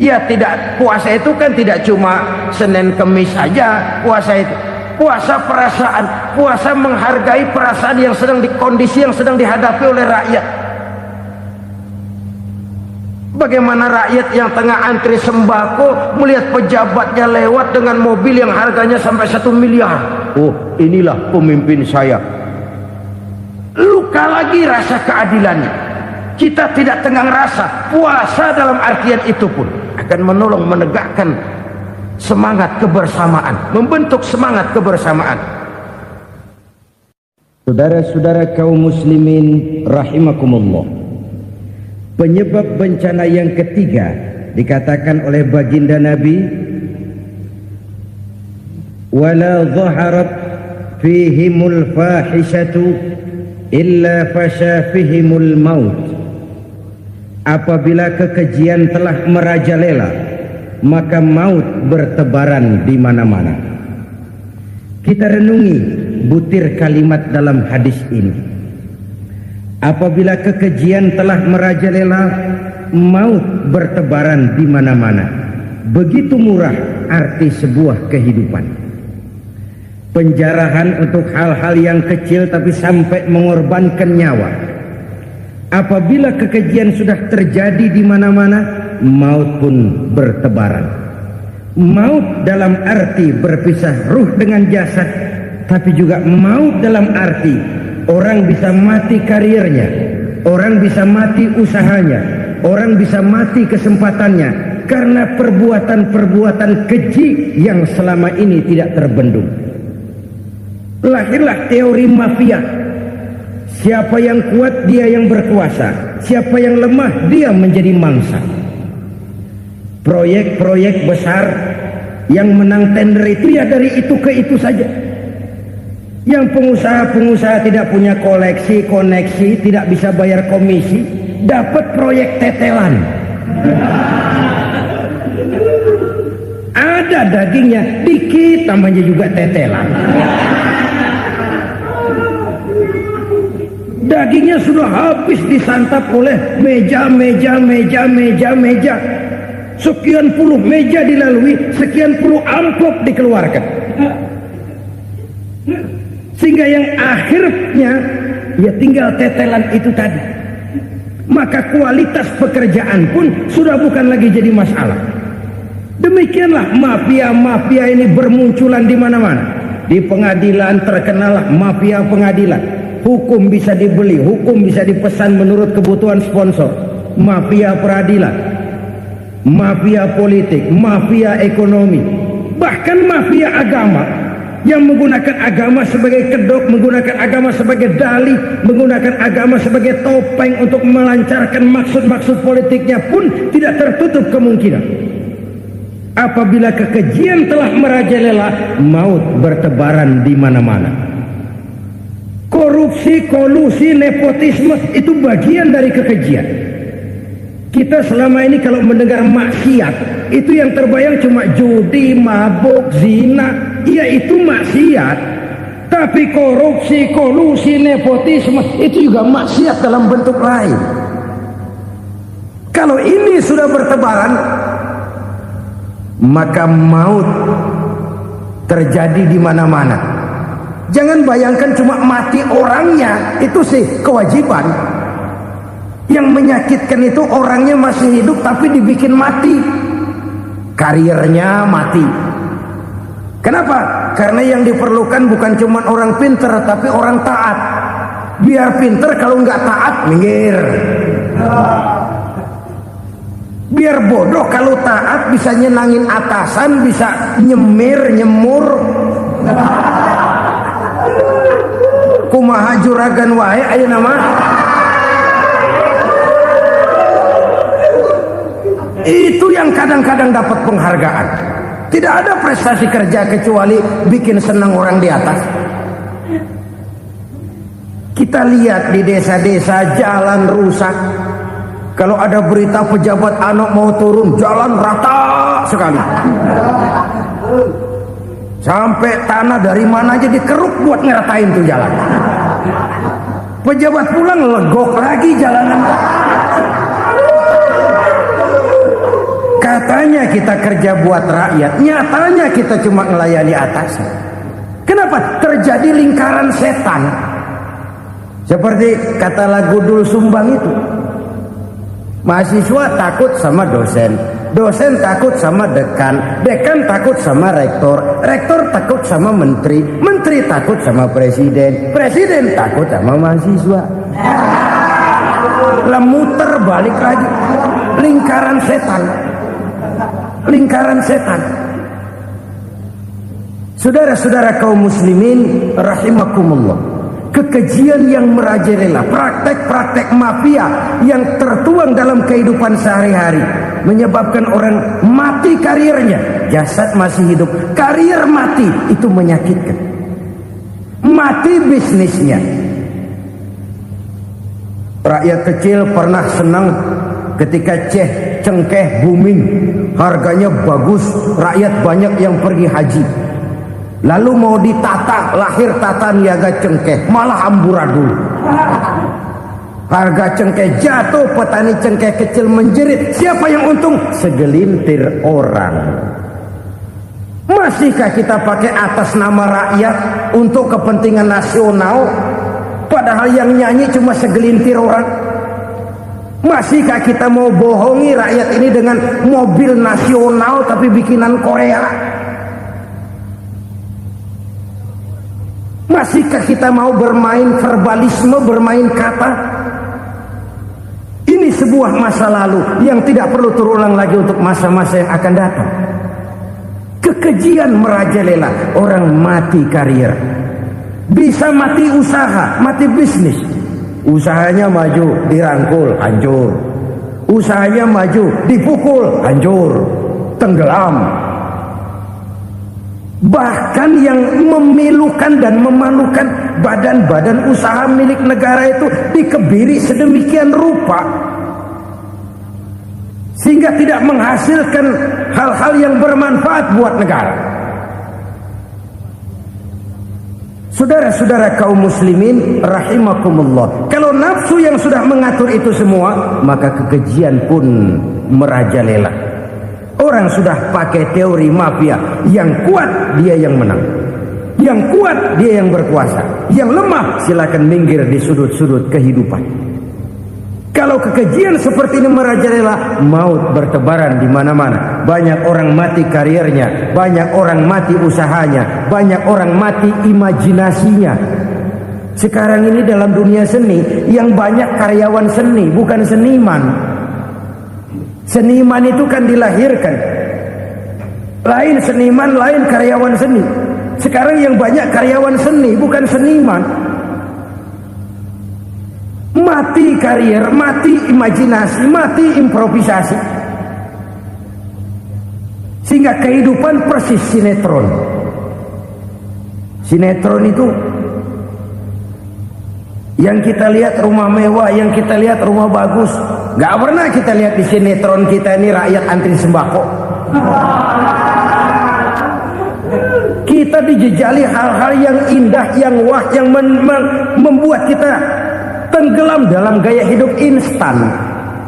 [SPEAKER 1] Ya, tidak, puasa itu kan tidak cuma Senin Kemis saja. Puasa itu puasa perasaan, puasa menghargai perasaan yang sedang kondisi yang sedang dihadapi oleh rakyat. Bagaimana rakyat yang tengah antri sembako melihat pejabatnya lewat dengan mobil yang harganya sampai 1 miliar. Oh, inilah pemimpin saya. Luka lagi rasa keadilannya. Kita tidak tenggang rasa. Puasa dalam artian itu pun akan menolong menegakkan semangat kebersamaan, membentuk semangat kebersamaan. Saudara-saudara kaum muslimin rahimakumullah, penyebab bencana yang ketiga dikatakan oleh baginda Nabi, wala dhaharat fihimul fahishatu illa fasha fihimul maut. Apabila kekejian telah merajalela, maka maut bertebaran di mana-mana. Kita renungi butir kalimat dalam hadis ini. Apabila kekejian telah merajalela, maut bertebaran di mana-mana. Begitu murah arti sebuah kehidupan. Penjarahan untuk hal-hal yang kecil tapi sampai mengorbankan nyawa. Apabila kekejian sudah terjadi di mana-mana, maut pun bertebaran. Maut dalam arti berpisah ruh dengan jasad, tapi juga maut dalam arti orang bisa mati karirnya, orang bisa mati usahanya, orang bisa mati kesempatannya karena perbuatan-perbuatan keji yang selama ini tidak terbendung. Lahirlah teori mafia. Siapa yang kuat dia yang berkuasa, Siapa yang lemah, dia menjadi mangsa. Proyek-proyek besar yang menang tender itu ya dari itu ke itu saja. Yang pengusaha-pengusaha tidak punya koneksi, tidak bisa bayar komisi, dapat proyek tetelan. Ada dagingnya, dikit namanya juga tetelan. Dagingnya sudah habis disantap oleh meja. Sekian puluh meja dilalui, sekian puluh amplop dikeluarkan. Sehingga yang akhirnya ya tinggal tetelan itu tadi. Maka kualitas pekerjaan pun sudah bukan lagi jadi masalah. Demikianlah mafia-mafia ini bermunculan di mana-mana. Di pengadilan terkenal mafia pengadilan. Hukum bisa dibeli, hukum bisa dipesan menurut kebutuhan sponsor. Mafia peradilan, mafia politik, mafia ekonomi, bahkan mafia agama yang menggunakan agama sebagai kedok, menggunakan agama sebagai dalih, menggunakan agama sebagai topeng untuk melancarkan maksud-maksud politiknya pun tidak tertutup kemungkinan. Apabila kekejian telah merajalela, maut bertebaran di mana-mana. Korupsi, kolusi, nepotisme itu bagian dari kekejian. Kita selama ini kalau mendengar maksiat, itu yang terbayang cuma judi, mabuk, zina. Ya itu maksiat. Tapi korupsi, kolusi, nepotisme itu juga maksiat dalam bentuk lain. Kalau ini sudah bertebaran, maka maut terjadi di mana-mana. Jangan bayangkan cuma mati orangnya, itu sih kewajiban. Yang menyakitkan itu orangnya masih hidup tapi dibikin mati. Karirnya mati. Kenapa? Karena yang diperlukan bukan cuma orang pinter tapi orang taat. Biar pinter, kalau nggak taat minggir. Biar bodoh, kalau taat bisa nyenangin atasan, bisa nyemur. Kumaha juragan wae aya nama. Itu yang kadang-kadang dapat penghargaan. Tidak ada prestasi kerja kecuali bikin senang orang di atas. Kita lihat di desa-desa jalan rusak. Kalau ada berita pejabat anak mau turun, jalan rata sekali. Sampai tanah dari mana aja dikeruk buat ngeratain tuh jalan. Pejabat pulang legok lagi jalanan. Katanya kita kerja buat rakyat, nyatanya kita cuma melayani atasan. Kenapa? Terjadi lingkaran setan. Seperti kata lagu Dul Sumbang itu. Mahasiswa takut sama dosen, dosen takut sama dekan, dekan takut sama rektor, rektor takut sama menteri, menteri takut sama presiden, presiden takut sama mahasiswa. Muter balik lagi, lingkaran setan, lingkaran setan. Saudara-saudara kaum muslimin rahimakumullah, kekejian yang merajalela, praktek-praktek mafia yang tertuang dalam kehidupan sehari-hari menyebabkan orang mati karirnya, jasad masih hidup, karir mati, itu menyakitkan. Mati bisnisnya. Rakyat kecil pernah senang ketika cengkeh booming, harganya bagus, rakyat banyak yang pergi haji. Lalu mau ditata, lahir tata niaga cengkeh, malah amburadul. Harga cengkeh jatuh, petani cengkeh kecil menjerit. Siapa yang untung? Segelintir orang. Masihkah kita pakai atas nama rakyat untuk kepentingan nasional, padahal yang nyanyi cuma segelintir orang? Masihkah kita mau bohongi rakyat ini dengan mobil nasional tapi bikinan Korea? Masihkah kita mau bermain verbalisme, bermain kata? Ini sebuah masa lalu yang tidak perlu terulang lagi untuk masa-masa yang akan datang. Kekejian merajalela, orang mati karir, bisa mati usaha, mati bisnis. Usahanya maju, dirangkul, hancur. Usahanya maju, dipukul, hancur, tenggelam. Bahkan yang memilukan dan memalukan badan-badan usaha milik negara itu dikebiri sedemikian rupa sehingga tidak menghasilkan hal-hal yang bermanfaat buat negara. Saudara-saudara kaum muslimin rahimakumullah, kalau nafsu yang sudah mengatur itu semua, maka kekejian pun merajalela. Orang sudah pakai teori mafia, yang kuat dia yang menang, yang kuat dia yang berkuasa, yang lemah silakan minggir di sudut-sudut kehidupan. Kalau kekejian seperti ini merajalela, maut bertebaran di mana-mana. Banyak orang mati karirnya, banyak orang mati usahanya, banyak orang mati imajinasinya. Sekarang ini dalam dunia seni, yang banyak karyawan seni, bukan seniman. Seniman itu kan dilahirkan, lain seniman, lain karyawan seni. Sekarang yang banyak karyawan seni, bukan seniman. Mati karir, mati imajinasi, mati improvisasi. Sehingga kehidupan persis sinetron. Sinetron itu yang kita lihat rumah mewah, yang kita lihat rumah bagus. Gak pernah kita lihat di sinetron kita ini rakyat antri sembako. Kita dijejali hal-hal yang indah, yang wah, yang membuat kita tenggelam dalam gaya hidup instan,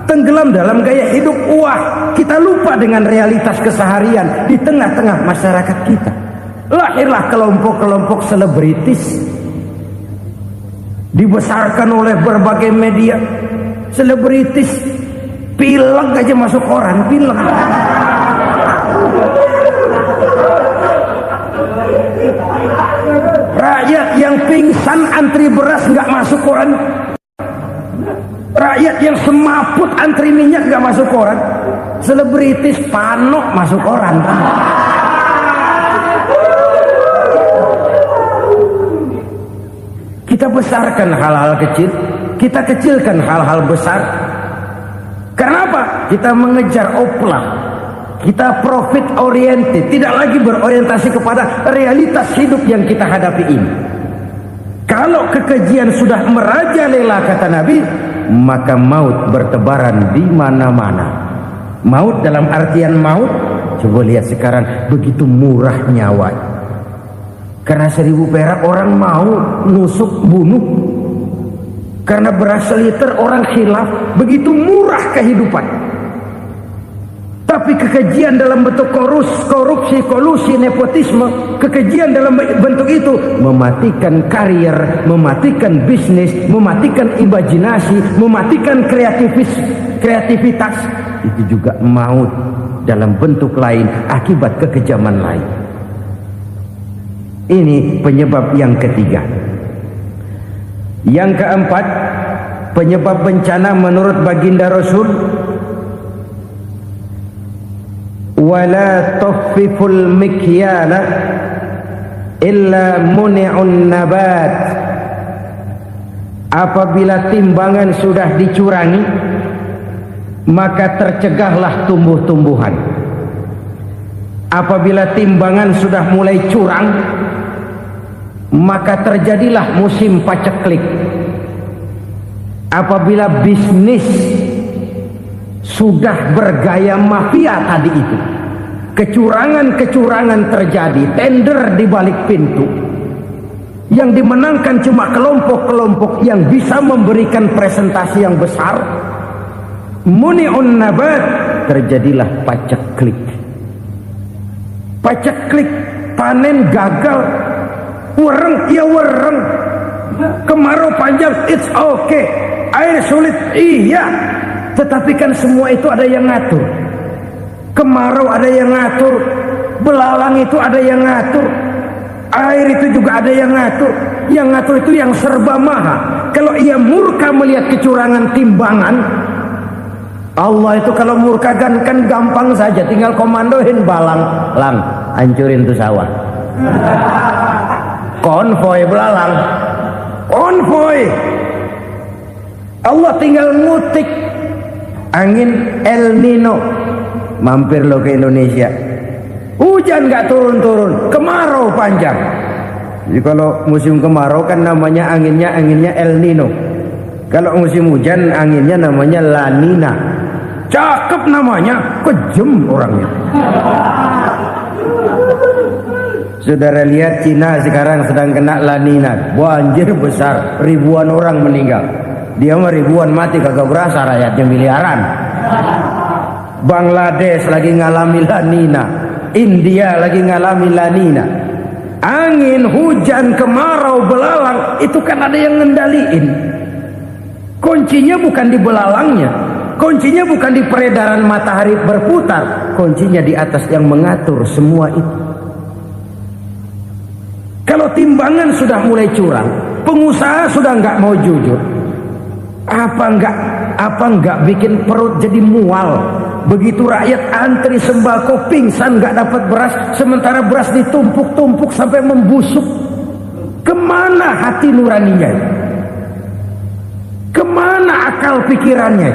[SPEAKER 1] tenggelam dalam gaya hidup wah. Kita lupa dengan realitas keseharian di tengah-tengah masyarakat kita. Lahirlah kelompok-kelompok selebritis, dibesarkan oleh berbagai media. Selebritis pilek aja masuk koran, pilek. Rakyat yang pingsan antri beras nggak masuk koran. Rakyat yang semaput antri minyak gak masuk koran. Selebritis panok masuk koran. Kita besarkan hal-hal kecil, kita kecilkan hal-hal besar. Karena apa? Kita mengejar oplah, kita profit oriented, tidak lagi berorientasi kepada realitas hidup yang kita hadapi ini. Kalau kekejian sudah merajalela, kata Nabi, maka maut bertebaran di mana-mana. Maut dalam artian maut, coba lihat sekarang begitu murah nyawa. Karena 1000 perak orang mau nusuk bunuh. Karena beras seliter orang khilaf, begitu murah kehidupan. Tapi kekejian dalam bentuk korupsi, kolusi, nepotisme, kekejian dalam bentuk itu mematikan karir, mematikan bisnis, mematikan imajinasi, mematikan kreativitas. Itu juga maut dalam bentuk lain akibat kekejaman lain. Ini penyebab yang ketiga. Yang keempat, penyebab bencana menurut baginda Rasul, wala tuffiful mikyala illa muni'un nabat. Apabila timbangan sudah dicurangi, maka tercegahlah tumbuh-tumbuhan. Apabila timbangan sudah mulai curang, maka terjadilah musim paceklik. Apabila bisnis sudah bergaya mafia tadi itu, kecurangan-kecurangan terjadi, tender di balik pintu, yang dimenangkan cuma kelompok-kelompok yang bisa memberikan presentasi yang besar, muni'un nabat, terjadilah paceklik. Paceklik, panen gagal, wereng ya wereng, kemarau panjang, it's okay, air sulit, iya. Tetapi kan semua itu ada yang ngatur. Kemarau ada yang ngatur, belalang itu ada yang ngatur, air itu juga ada yang ngatur. Yang ngatur itu yang serba maha. Kalau ia murka melihat kecurangan timbangan, Allah itu kalau murka kan gampang saja, tinggal komandoin balang, lang, hancurin tuh sawah. Konvoy belalang, konvoy. Allah tinggal ngutik angin El Nino. Mampir lo ke Indonesia, hujan nggak turun-turun, kemarau panjang. Jadi kalau musim kemarau kan namanya anginnya El Nino. Kalau musim hujan anginnya namanya La Nina. Cakep namanya, kejem orangnya. Saudara lihat Cina sekarang sedang kena La Nina, banjir besar, ribuan orang meninggal. Dia mah ribuan mati kagak berasa, rakyatnya miliaran. Bangladesh lagi ngalami La Nina, India lagi ngalami La Nina. Angin, hujan, kemarau, belalang, itu kan ada yang ngendaliin. Kuncinya bukan di belalangnya, kuncinya bukan di peredaran matahari berputar, kuncinya di atas yang mengatur semua itu. Kalau timbangan sudah mulai curang, pengusaha sudah nggak mau jujur, apa nggak bikin perut jadi mual? Begitu rakyat antri sembako pingsan nggak dapat beras, sementara beras ditumpuk-tumpuk sampai membusuk. Kemana hati nuraninya? Kemana akal pikirannya?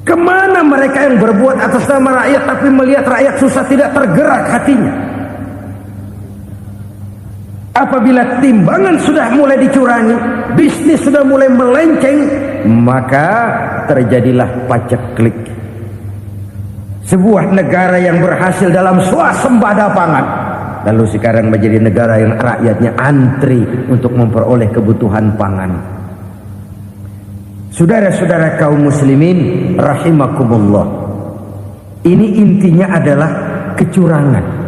[SPEAKER 1] Kemana mereka yang berbuat atas nama rakyat tapi melihat rakyat susah tidak tergerak hatinya? Apabila timbangan sudah mulai dicurangi, bisnis sudah mulai melenceng, maka terjadilah paceklik. Sebuah negara yang berhasil dalam swasembada pangan, lalu sekarang menjadi negara yang rakyatnya antri untuk memperoleh kebutuhan pangan. Saudara-saudara kaum muslimin rahimakumullah, ini intinya adalah kecurangan.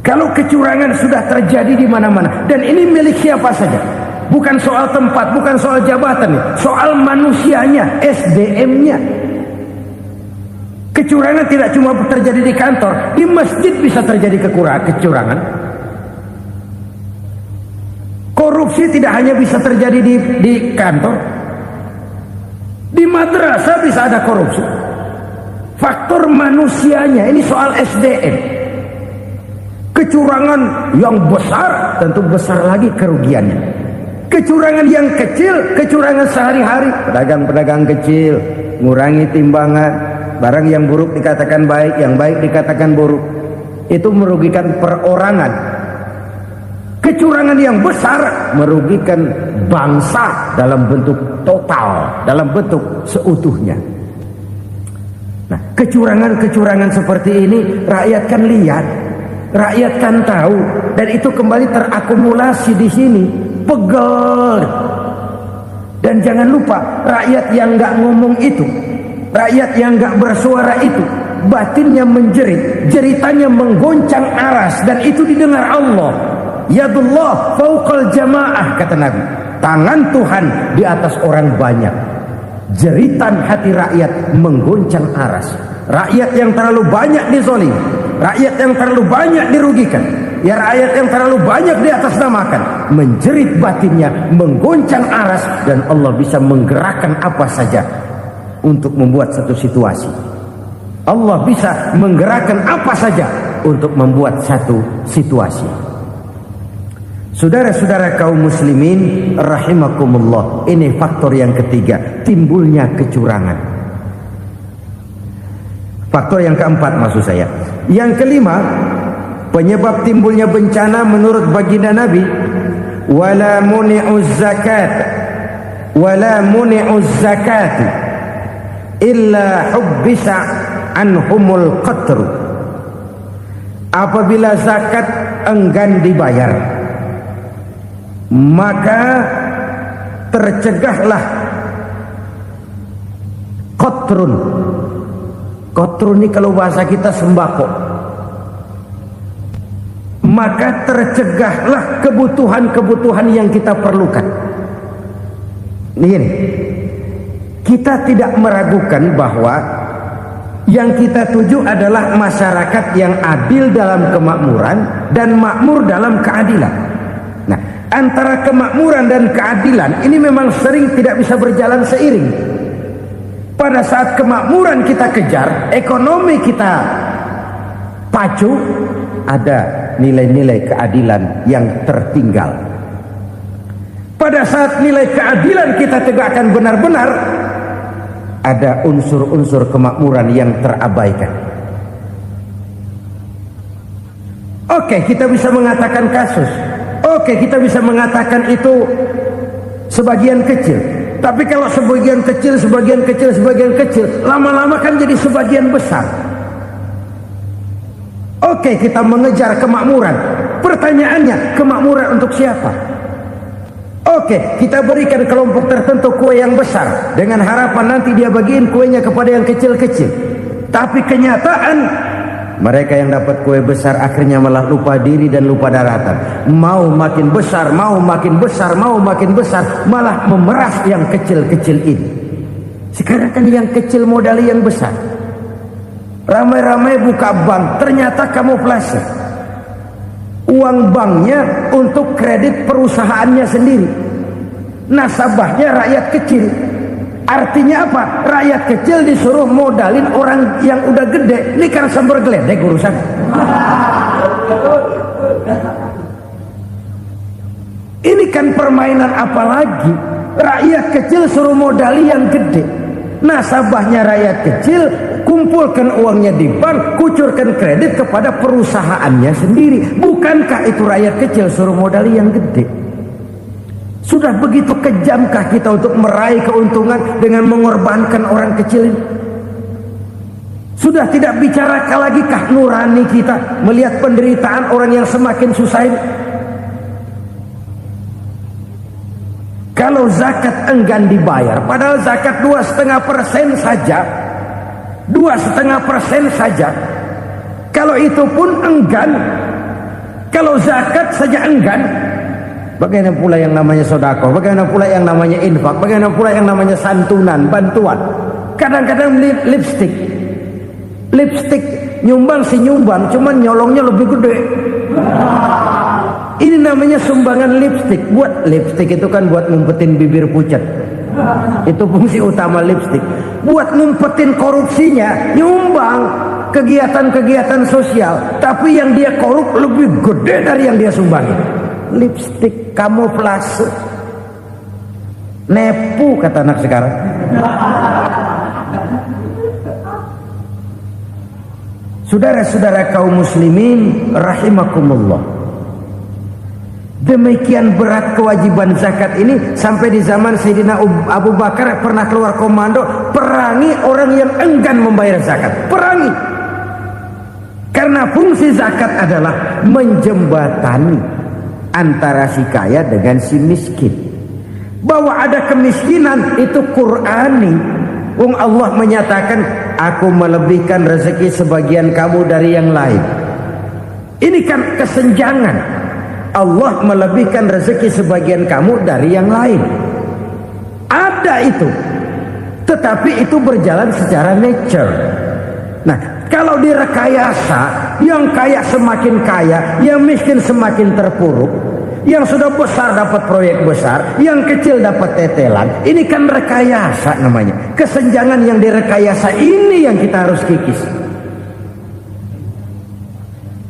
[SPEAKER 1] Kalau kecurangan sudah terjadi di mana-mana, dan ini milik siapa saja, bukan soal tempat, bukan soal jabatan, soal manusianya, SDM-nya. Kecurangan tidak cuma terjadi di kantor, di masjid bisa terjadi kecurangan. Korupsi tidak hanya bisa terjadi di kantor, di madrasah bisa ada korupsi. Faktor manusianya, ini soal SDM. Kecurangan yang besar tentu besar lagi kerugiannya. Kecurangan yang kecil, kecurangan sehari-hari, pedagang-pedagang kecil ngurangi timbangan, barang yang buruk dikatakan baik, yang baik dikatakan buruk, itu merugikan perorangan. Kecurangan yang besar merugikan bangsa dalam bentuk total, dalam bentuk seutuhnya. Nah, kecurangan-kecurangan seperti ini rakyat kan lihat, rakyat kan tahu, dan itu kembali terakumulasi di sini, pegel. Dan jangan lupa, rakyat yang nggak ngomong itu, rakyat yang nggak bersuara itu, batinnya menjerit, jeritannya menggoncang aras, dan itu didengar Allah. Yadullah fauqal jamaah, kata Nabi, tangan Tuhan di atas orang banyak. Jeritan hati rakyat menggoncang aras. Rakyat yang terlalu banyak dizolim, rakyat yang terlalu banyak dirugikan, ya rakyat yang terlalu banyak di atas namakan, menjerit batinnya, menggoncang aras, dan Allah bisa menggerakkan apa saja untuk membuat satu situasi. Allah bisa menggerakkan apa saja untuk membuat satu situasi. Saudara-saudara kaum muslimin rahimakumullah, ini faktor yang ketiga, timbulnya kecurangan. Faktor yang keempat maksud saya. Yang kelima, penyebab timbulnya bencana menurut baginda Nabi, wala muni'uz zakat wala muni'uz zakat illa hubbisa anhumul qatr. Apabila zakat enggan dibayar, maka tercegahlah qatrun. Qatrun ini kalau bahasa kita sembako. Maka tercegahlah kebutuhan-kebutuhan yang kita perlukan. Ini, kita tidak meragukan bahwa yang kita tuju adalah masyarakat yang adil dalam kemakmuran dan makmur dalam keadilan. Nah, antara kemakmuran dan keadilan ini memang sering tidak bisa berjalan seiring. Pada saat kemakmuran kita kejar, ekonomi kita pacu, ada nilai-nilai keadilan yang tertinggal. Pada saat nilai keadilan kita tegakkan benar-benar, ada unsur-unsur kemakmuran yang terabaikan. Oke, kita bisa mengatakan kasus. Oke, kita bisa mengatakan itu sebagian kecil. Tapi kalau sebagian kecil, lama-lama kan jadi sebagian besar. Oke, kita mengejar kemakmuran. Pertanyaannya, kemakmuran untuk siapa? Oke, kita berikan kelompok tertentu kue yang besar dengan harapan nanti dia bagiin kuenya kepada yang kecil-kecil. Tapi kenyataan mereka yang dapat kue besar akhirnya malah lupa diri dan lupa daratan. Mau makin besar, malah memeras yang kecil-kecil ini. Sekarang kan yang kecil modali yang besar. Ramai-ramai buka bank, ternyata kamuflase. Uang banknya untuk kredit perusahaannya sendiri. Nasabahnya rakyat kecil. Artinya apa? Rakyat kecil disuruh modalin orang yang udah gede. Ini kan sumber geledek urusan. Ini kan permainan apa lagi? Rakyat kecil suruh modali yang gede. Nasabahnya rakyat kecil, kumpulkan uangnya di bank, kucurkan kredit kepada perusahaannya sendiri. Bukankah itu rakyat kecil suruh modali yang gede? Sudah begitu kejamkah kita untuk meraih keuntungan dengan mengorbankan orang kecil ini? Sudah tidak bicara lagi kah nurani kita melihat penderitaan orang yang semakin susah ini? Kalau zakat enggan dibayar, padahal zakat 2,5% saja, 2,5% saja. Kalau itu pun enggan, kalau zakat saja enggan, bagaimana pula yang namanya sodako, bagaimana pula yang namanya infak, bagaimana pula yang namanya santunan, bantuan. Kadang-kadang lipstick nyumbang si nyumbang, cuman nyolongnya lebih gede. Ini namanya sumbangan lipstick. Buat lipstick itu kan buat ngumpetin bibir pucat. Itu fungsi utama lipstick. Buat ngumpetin korupsinya, nyumbang kegiatan-kegiatan sosial, tapi yang dia korup lebih gede dari yang dia sumbangin. Lipstick, kamuflase, nepu kata anak sekarang. Saudara-saudara kaum muslimin rahimakumullah, demikian berat kewajiban zakat ini sampai di zaman Sayyidina Abu Bakar pernah keluar komando perangi orang yang enggan membayar zakat. Perangi, karena fungsi zakat adalah menjembatani antara si kaya dengan si miskin. Bahwa ada kemiskinan itu Qur'ani. Allah menyatakan, aku melebihkan rezeki sebagian kamu dari yang lain. Ini kan kesenjangan. Allah melebihkan rezeki sebagian kamu dari yang lain. Ada itu. Tetapi itu berjalan secara nature. Nah, kalau direkayasa, yang kaya semakin kaya, yang miskin semakin terpuruk, yang sudah besar dapat proyek besar, yang kecil dapat tetelan. Ini kan rekayasa namanya. Kesenjangan yang direkayasa ini yang kita harus kikis.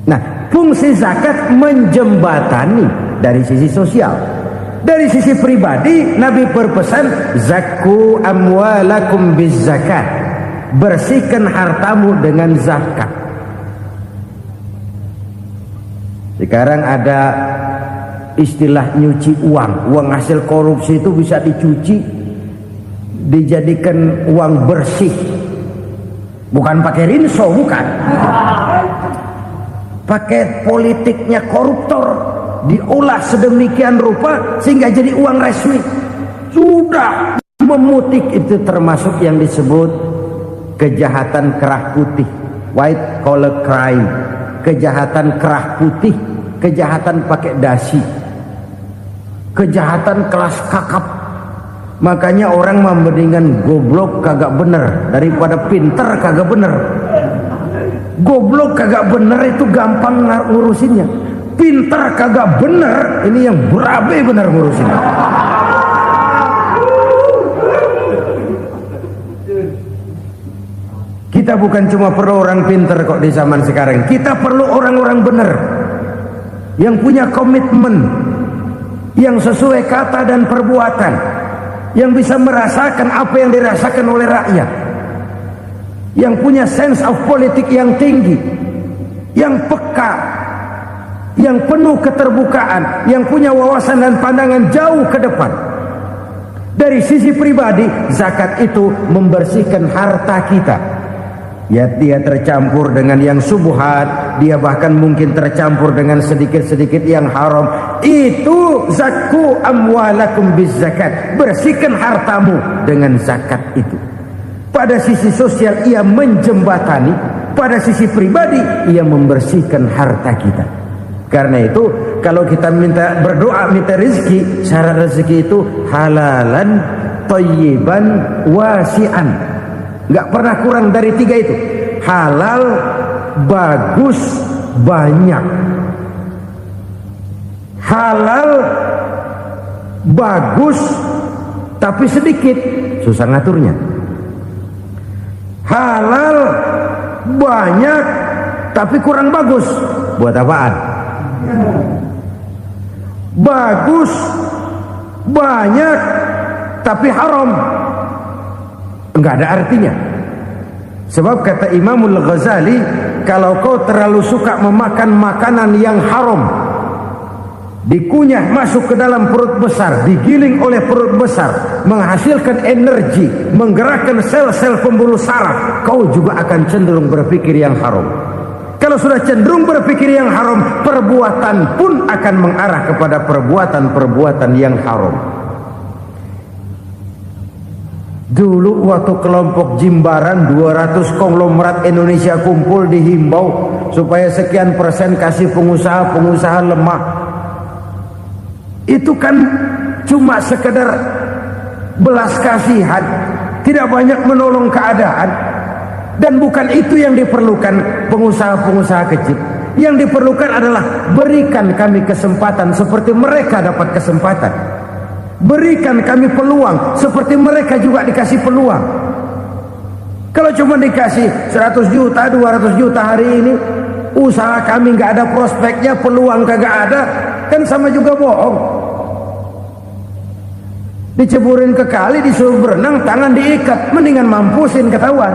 [SPEAKER 1] Nah, fungsi zakat menjembatani dari sisi sosial. Dari sisi pribadi, Nabi berpesan, zakku amwalakum biz zakat. Bersihkan hartamu dengan zakat. Sekarang ada istilah nyuci uang. Uang hasil korupsi itu bisa dicuci, dijadikan uang bersih. Bukan pakai rinso, bukan. Pakai politiknya koruptor, diolah sedemikian rupa sehingga jadi uang resmi. Sudah memutik, itu termasuk yang disebut kejahatan kerah putih, white collar crime. Kejahatan kerah putih, kejahatan pakai dasi, kejahatan kelas kakap. Makanya orang mendingan goblok kagak bener daripada pinter kagak bener. Goblok kagak bener itu gampang ngurusinnya. Pinter kagak bener, ini yang berabe bener ngurusinnya. Kita bukan cuma perlu orang pinter kok di zaman sekarang. Kita perlu orang-orang bener yang punya komitmen, yang sesuai kata dan perbuatan, yang bisa merasakan apa yang dirasakan oleh rakyat, yang punya sense of politik yang tinggi, yang peka, yang penuh keterbukaan, yang punya wawasan dan pandangan jauh ke depan. Dari sisi pribadi, zakat itu membersihkan harta kita. Ya, dia tercampur dengan yang subhat, dia bahkan mungkin tercampur dengan sedikit-sedikit yang haram. Itu zakku amwalakum bizzakat. Bersihkan hartamu dengan zakat itu. Pada sisi sosial ia menjembatani, pada sisi pribadi ia membersihkan harta kita. Karena itu kalau kita minta berdoa minta rezeki, syarat rezeki itu halalan thayyiban wasi'an. Enggak pernah kurang dari 3 itu. Halal, bagus, banyak. Halal, bagus, tapi sedikit, susah ngaturnya. Halal, banyak, tapi kurang bagus, buat apaan? Bagus, banyak, tapi haram, enggak ada artinya. Sebab kata Imamul Ghazali, kalau kau terlalu suka memakan makanan yang haram, dikunyah masuk ke dalam perut besar, digiling oleh perut besar, menghasilkan energi, menggerakkan sel-sel pembuluh saraf, kau juga akan cenderung berpikir yang haram. Kalau sudah cenderung berpikir yang haram, perbuatan pun akan mengarah kepada perbuatan-perbuatan yang haram. Dulu waktu kelompok Jimbaran 200 konglomerat Indonesia kumpul, dihimbau supaya sekian persen kasih pengusaha-pengusaha lemah. Itu kan cuma sekedar belas kasihan, tidak banyak menolong keadaan. Dan bukan itu yang diperlukan pengusaha-pengusaha kecil. Yang diperlukan adalah berikan kami kesempatan seperti mereka dapat kesempatan. Berikan kami peluang seperti mereka juga dikasih peluang. Kalau cuma dikasih 100 juta, 200 juta hari ini, usaha kami nggak ada prospeknya, peluang kagak ada, kan sama juga bohong. Diceburin ke kali, disuruh berenang, tangan diikat, mendingan mampusin, ketahuan.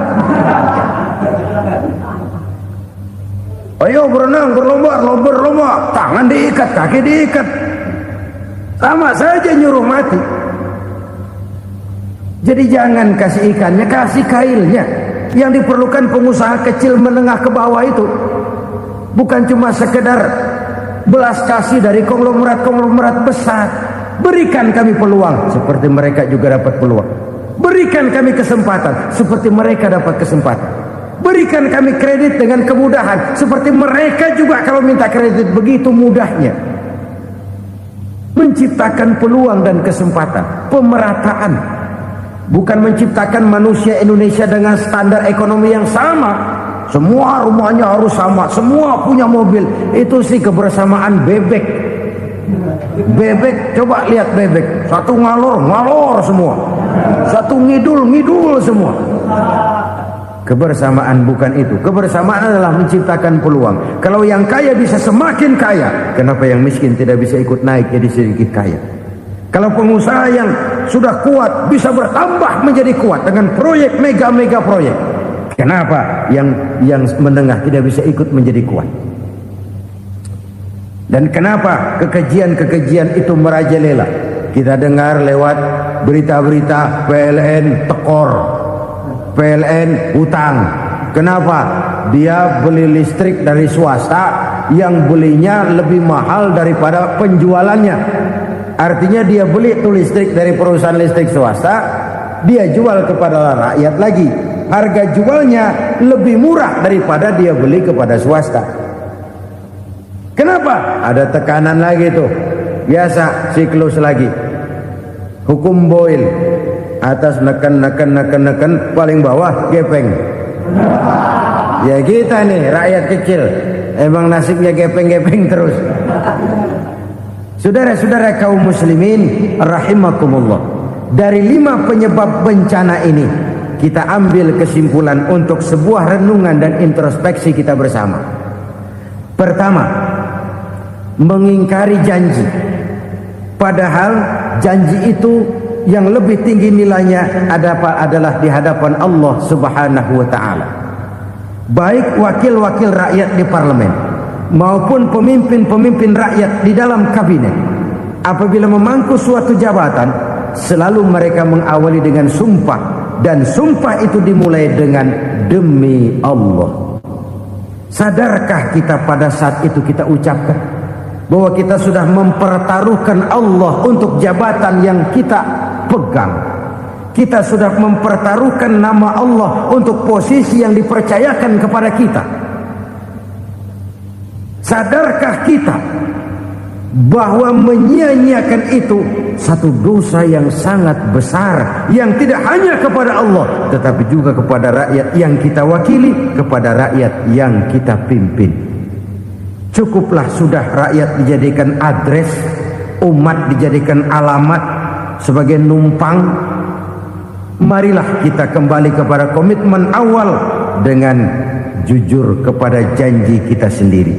[SPEAKER 1] Ayo berenang, berlomba, tangan diikat, kaki diikat, sama saja nyuruh mati. Jadi jangan kasih ikannya, kasih kailnya. Yang diperlukan pengusaha kecil menengah ke bawah itu bukan cuma sekedar belas kasih dari konglomerat-konglomerat besar. Berikan kami peluang seperti mereka juga dapat peluang. Berikan kami kesempatan seperti mereka dapat kesempatan. Berikan kami kredit dengan kemudahan seperti mereka juga kalau minta kredit begitu mudahnya. Menciptakan peluang dan kesempatan, pemerataan. Bukan menciptakan manusia Indonesia dengan standar ekonomi yang sama. Semua rumahnya harus sama, semua punya mobil. Itu sih kebersamaan bebek. Bebek, coba lihat bebek. Satu ngalor semua. Satu ngidul semua. Kebersamaan bukan itu. Kebersamaan adalah menciptakan peluang. Kalau yang kaya bisa semakin kaya, kenapa yang miskin tidak bisa ikut naik jadi sedikit kaya? Kalau pengusaha yang sudah kuat bisa bertambah menjadi kuat dengan proyek mega proyek, kenapa yang menengah tidak bisa ikut menjadi kuat? Dan kenapa kekejian-kekejian itu merajalela? Kita dengar lewat berita-berita PLN tekor, PLN hutang. Kenapa? Dia beli listrik dari swasta yang belinya lebih mahal daripada penjualannya. Artinya dia beli itu listrik dari perusahaan listrik swasta, dia jual kepada rakyat lagi. Harga jualnya lebih murah daripada dia beli kepada swasta. Kenapa? Ada tekanan lagi tuh. Biasa siklus lagi. Hukum Boyle. Atas neken, paling bawah gepeng. Ya kita nih rakyat kecil, emang nasibnya gepeng terus. Saudara-saudara kaum muslimin rahimakumullah, dari 5 penyebab bencana ini kita ambil kesimpulan untuk sebuah renungan dan introspeksi kita bersama. Pertama, mengingkari janji. Padahal janji itu yang lebih tinggi nilainya adalah di hadapan Allah Subhanahu wa taala. Baik wakil-wakil rakyat di parlemen maupun pemimpin-pemimpin rakyat di dalam kabinet, apabila memangku suatu jabatan, selalu mereka mengawali dengan sumpah, dan sumpah itu dimulai dengan demi Allah. Sadarkah kita pada saat itu kita ucapkan bahwa kita sudah mempertaruhkan Allah untuk jabatan yang kita pegang? Kita sudah mempertaruhkan nama Allah untuk posisi yang dipercayakan kepada kita. Sadarkah kita bahwa menyia-nyiakan itu satu dosa yang sangat besar, yang tidak hanya kepada Allah tetapi juga kepada rakyat yang kita wakili, kepada rakyat yang kita pimpin. Cukuplah sudah rakyat dijadikan adres, umat dijadikan alamat sebagai numpang. Marilah kita kembali kepada komitmen awal dengan jujur kepada janji kita sendiri.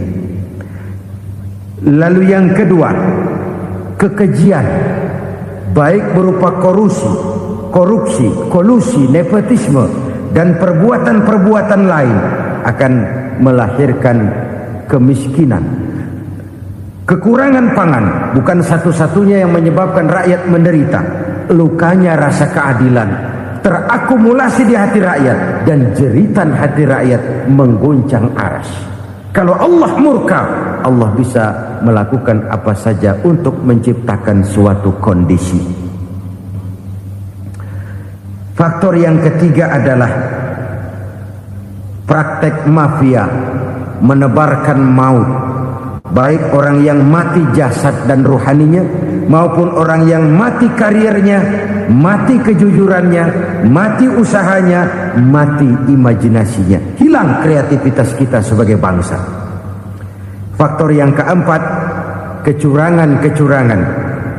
[SPEAKER 1] Lalu yang kedua, kekejian, baik berupa korupsi, kolusi, nepotisme, dan perbuatan-perbuatan lain akan melahirkan kemiskinan. Kekurangan pangan bukan satu-satunya yang menyebabkan rakyat menderita. Lukanya rasa keadilan terakumulasi di hati rakyat, dan jeritan hati rakyat mengguncang aras. Kalau Allah murka, Allah bisa melakukan apa saja untuk menciptakan suatu kondisi. Faktor yang ketiga adalah praktek mafia menebarkan maut, baik orang yang mati jasad dan rohaninya maupun orang yang mati karirnya, mati kejujurannya, mati usahanya, mati imajinasinya. Hilang kreativitas kita sebagai bangsa. Faktor yang keempat, kecurangan-kecurangan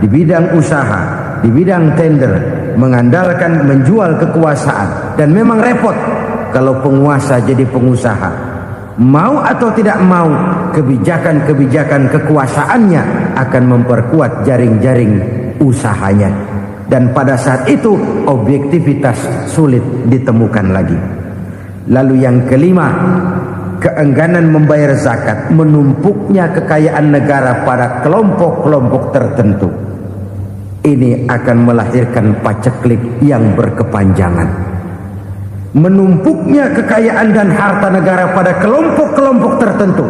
[SPEAKER 1] di bidang usaha, di bidang tender, mengandalkan menjual kekuasaan. Dan memang repot kalau penguasa jadi pengusaha. Mau atau tidak mau, kebijakan-kebijakan kekuasaannya akan memperkuat jaring-jaring usahanya. Dan pada saat itu objektivitas sulit ditemukan lagi. Lalu yang kelima, keengganan membayar zakat, menumpuknya kekayaan negara pada kelompok-kelompok tertentu. Ini akan melahirkan paceklik yang berkepanjangan. Menumpuknya kekayaan dan harta negara pada kelompok-kelompok tertentu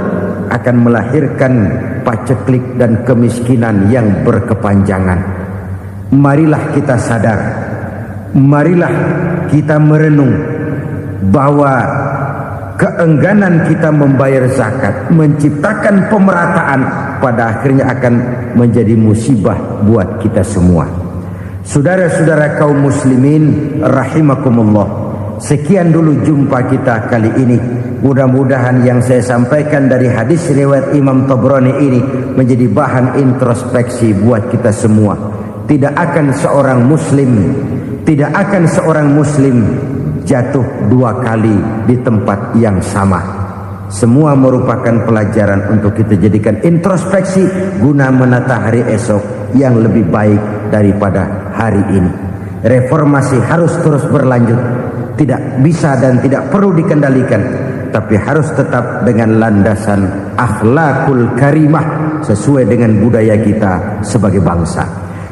[SPEAKER 1] akan melahirkan paceklik dan kemiskinan yang berkepanjangan. Marilah kita sadar, marilah kita merenung bahwa keengganan kita membayar zakat menciptakan pemerataan pada akhirnya akan menjadi musibah buat kita semua. Saudara-saudara kaum muslimin rahimakumullah, sekian dulu jumpa kita kali ini. Mudah-mudahan yang saya sampaikan dari hadis riwayat Imam Tabrani ini menjadi bahan introspeksi buat kita semua. Tidak akan seorang muslim jatuh dua kali di tempat yang sama. Semua merupakan pelajaran untuk kita jadikan introspeksi guna menata hari esok yang lebih baik daripada hari ini. Reformasi harus terus berlanjut. Tidak bisa dan tidak perlu dikendalikan, tapi harus tetap dengan landasan akhlakul karimah sesuai dengan budaya kita sebagai bangsa.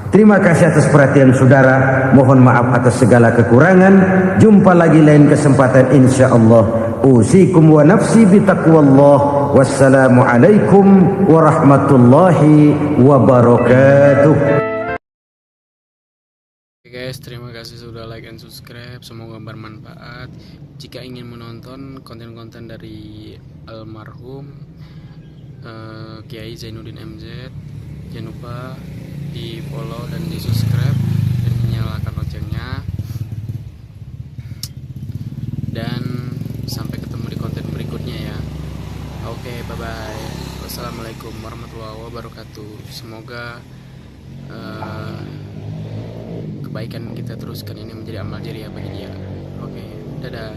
[SPEAKER 1] Terima kasih atas perhatian saudara. Mohon maaf atas segala kekurangan. Jumpa lagi lain kesempatan insyaallah. Usikum wa nafsi bitaqwallah. Wassalamualaikum warahmatullahi wabarakatuh.
[SPEAKER 2] Guys, terima kasih sudah like and subscribe. Semoga bermanfaat. Jika ingin menonton konten-konten dari almarhum Kiai Zainuddin MZ, jangan lupa di follow dan di subscribe dan nyalakan loncengnya. Dan sampai ketemu di konten berikutnya ya. Oke, bye bye. Wassalamualaikum warahmatullahi wabarakatuh. Semoga kebaikan kita teruskan ini menjadi amal jariah bagi dia. Oke, dadah.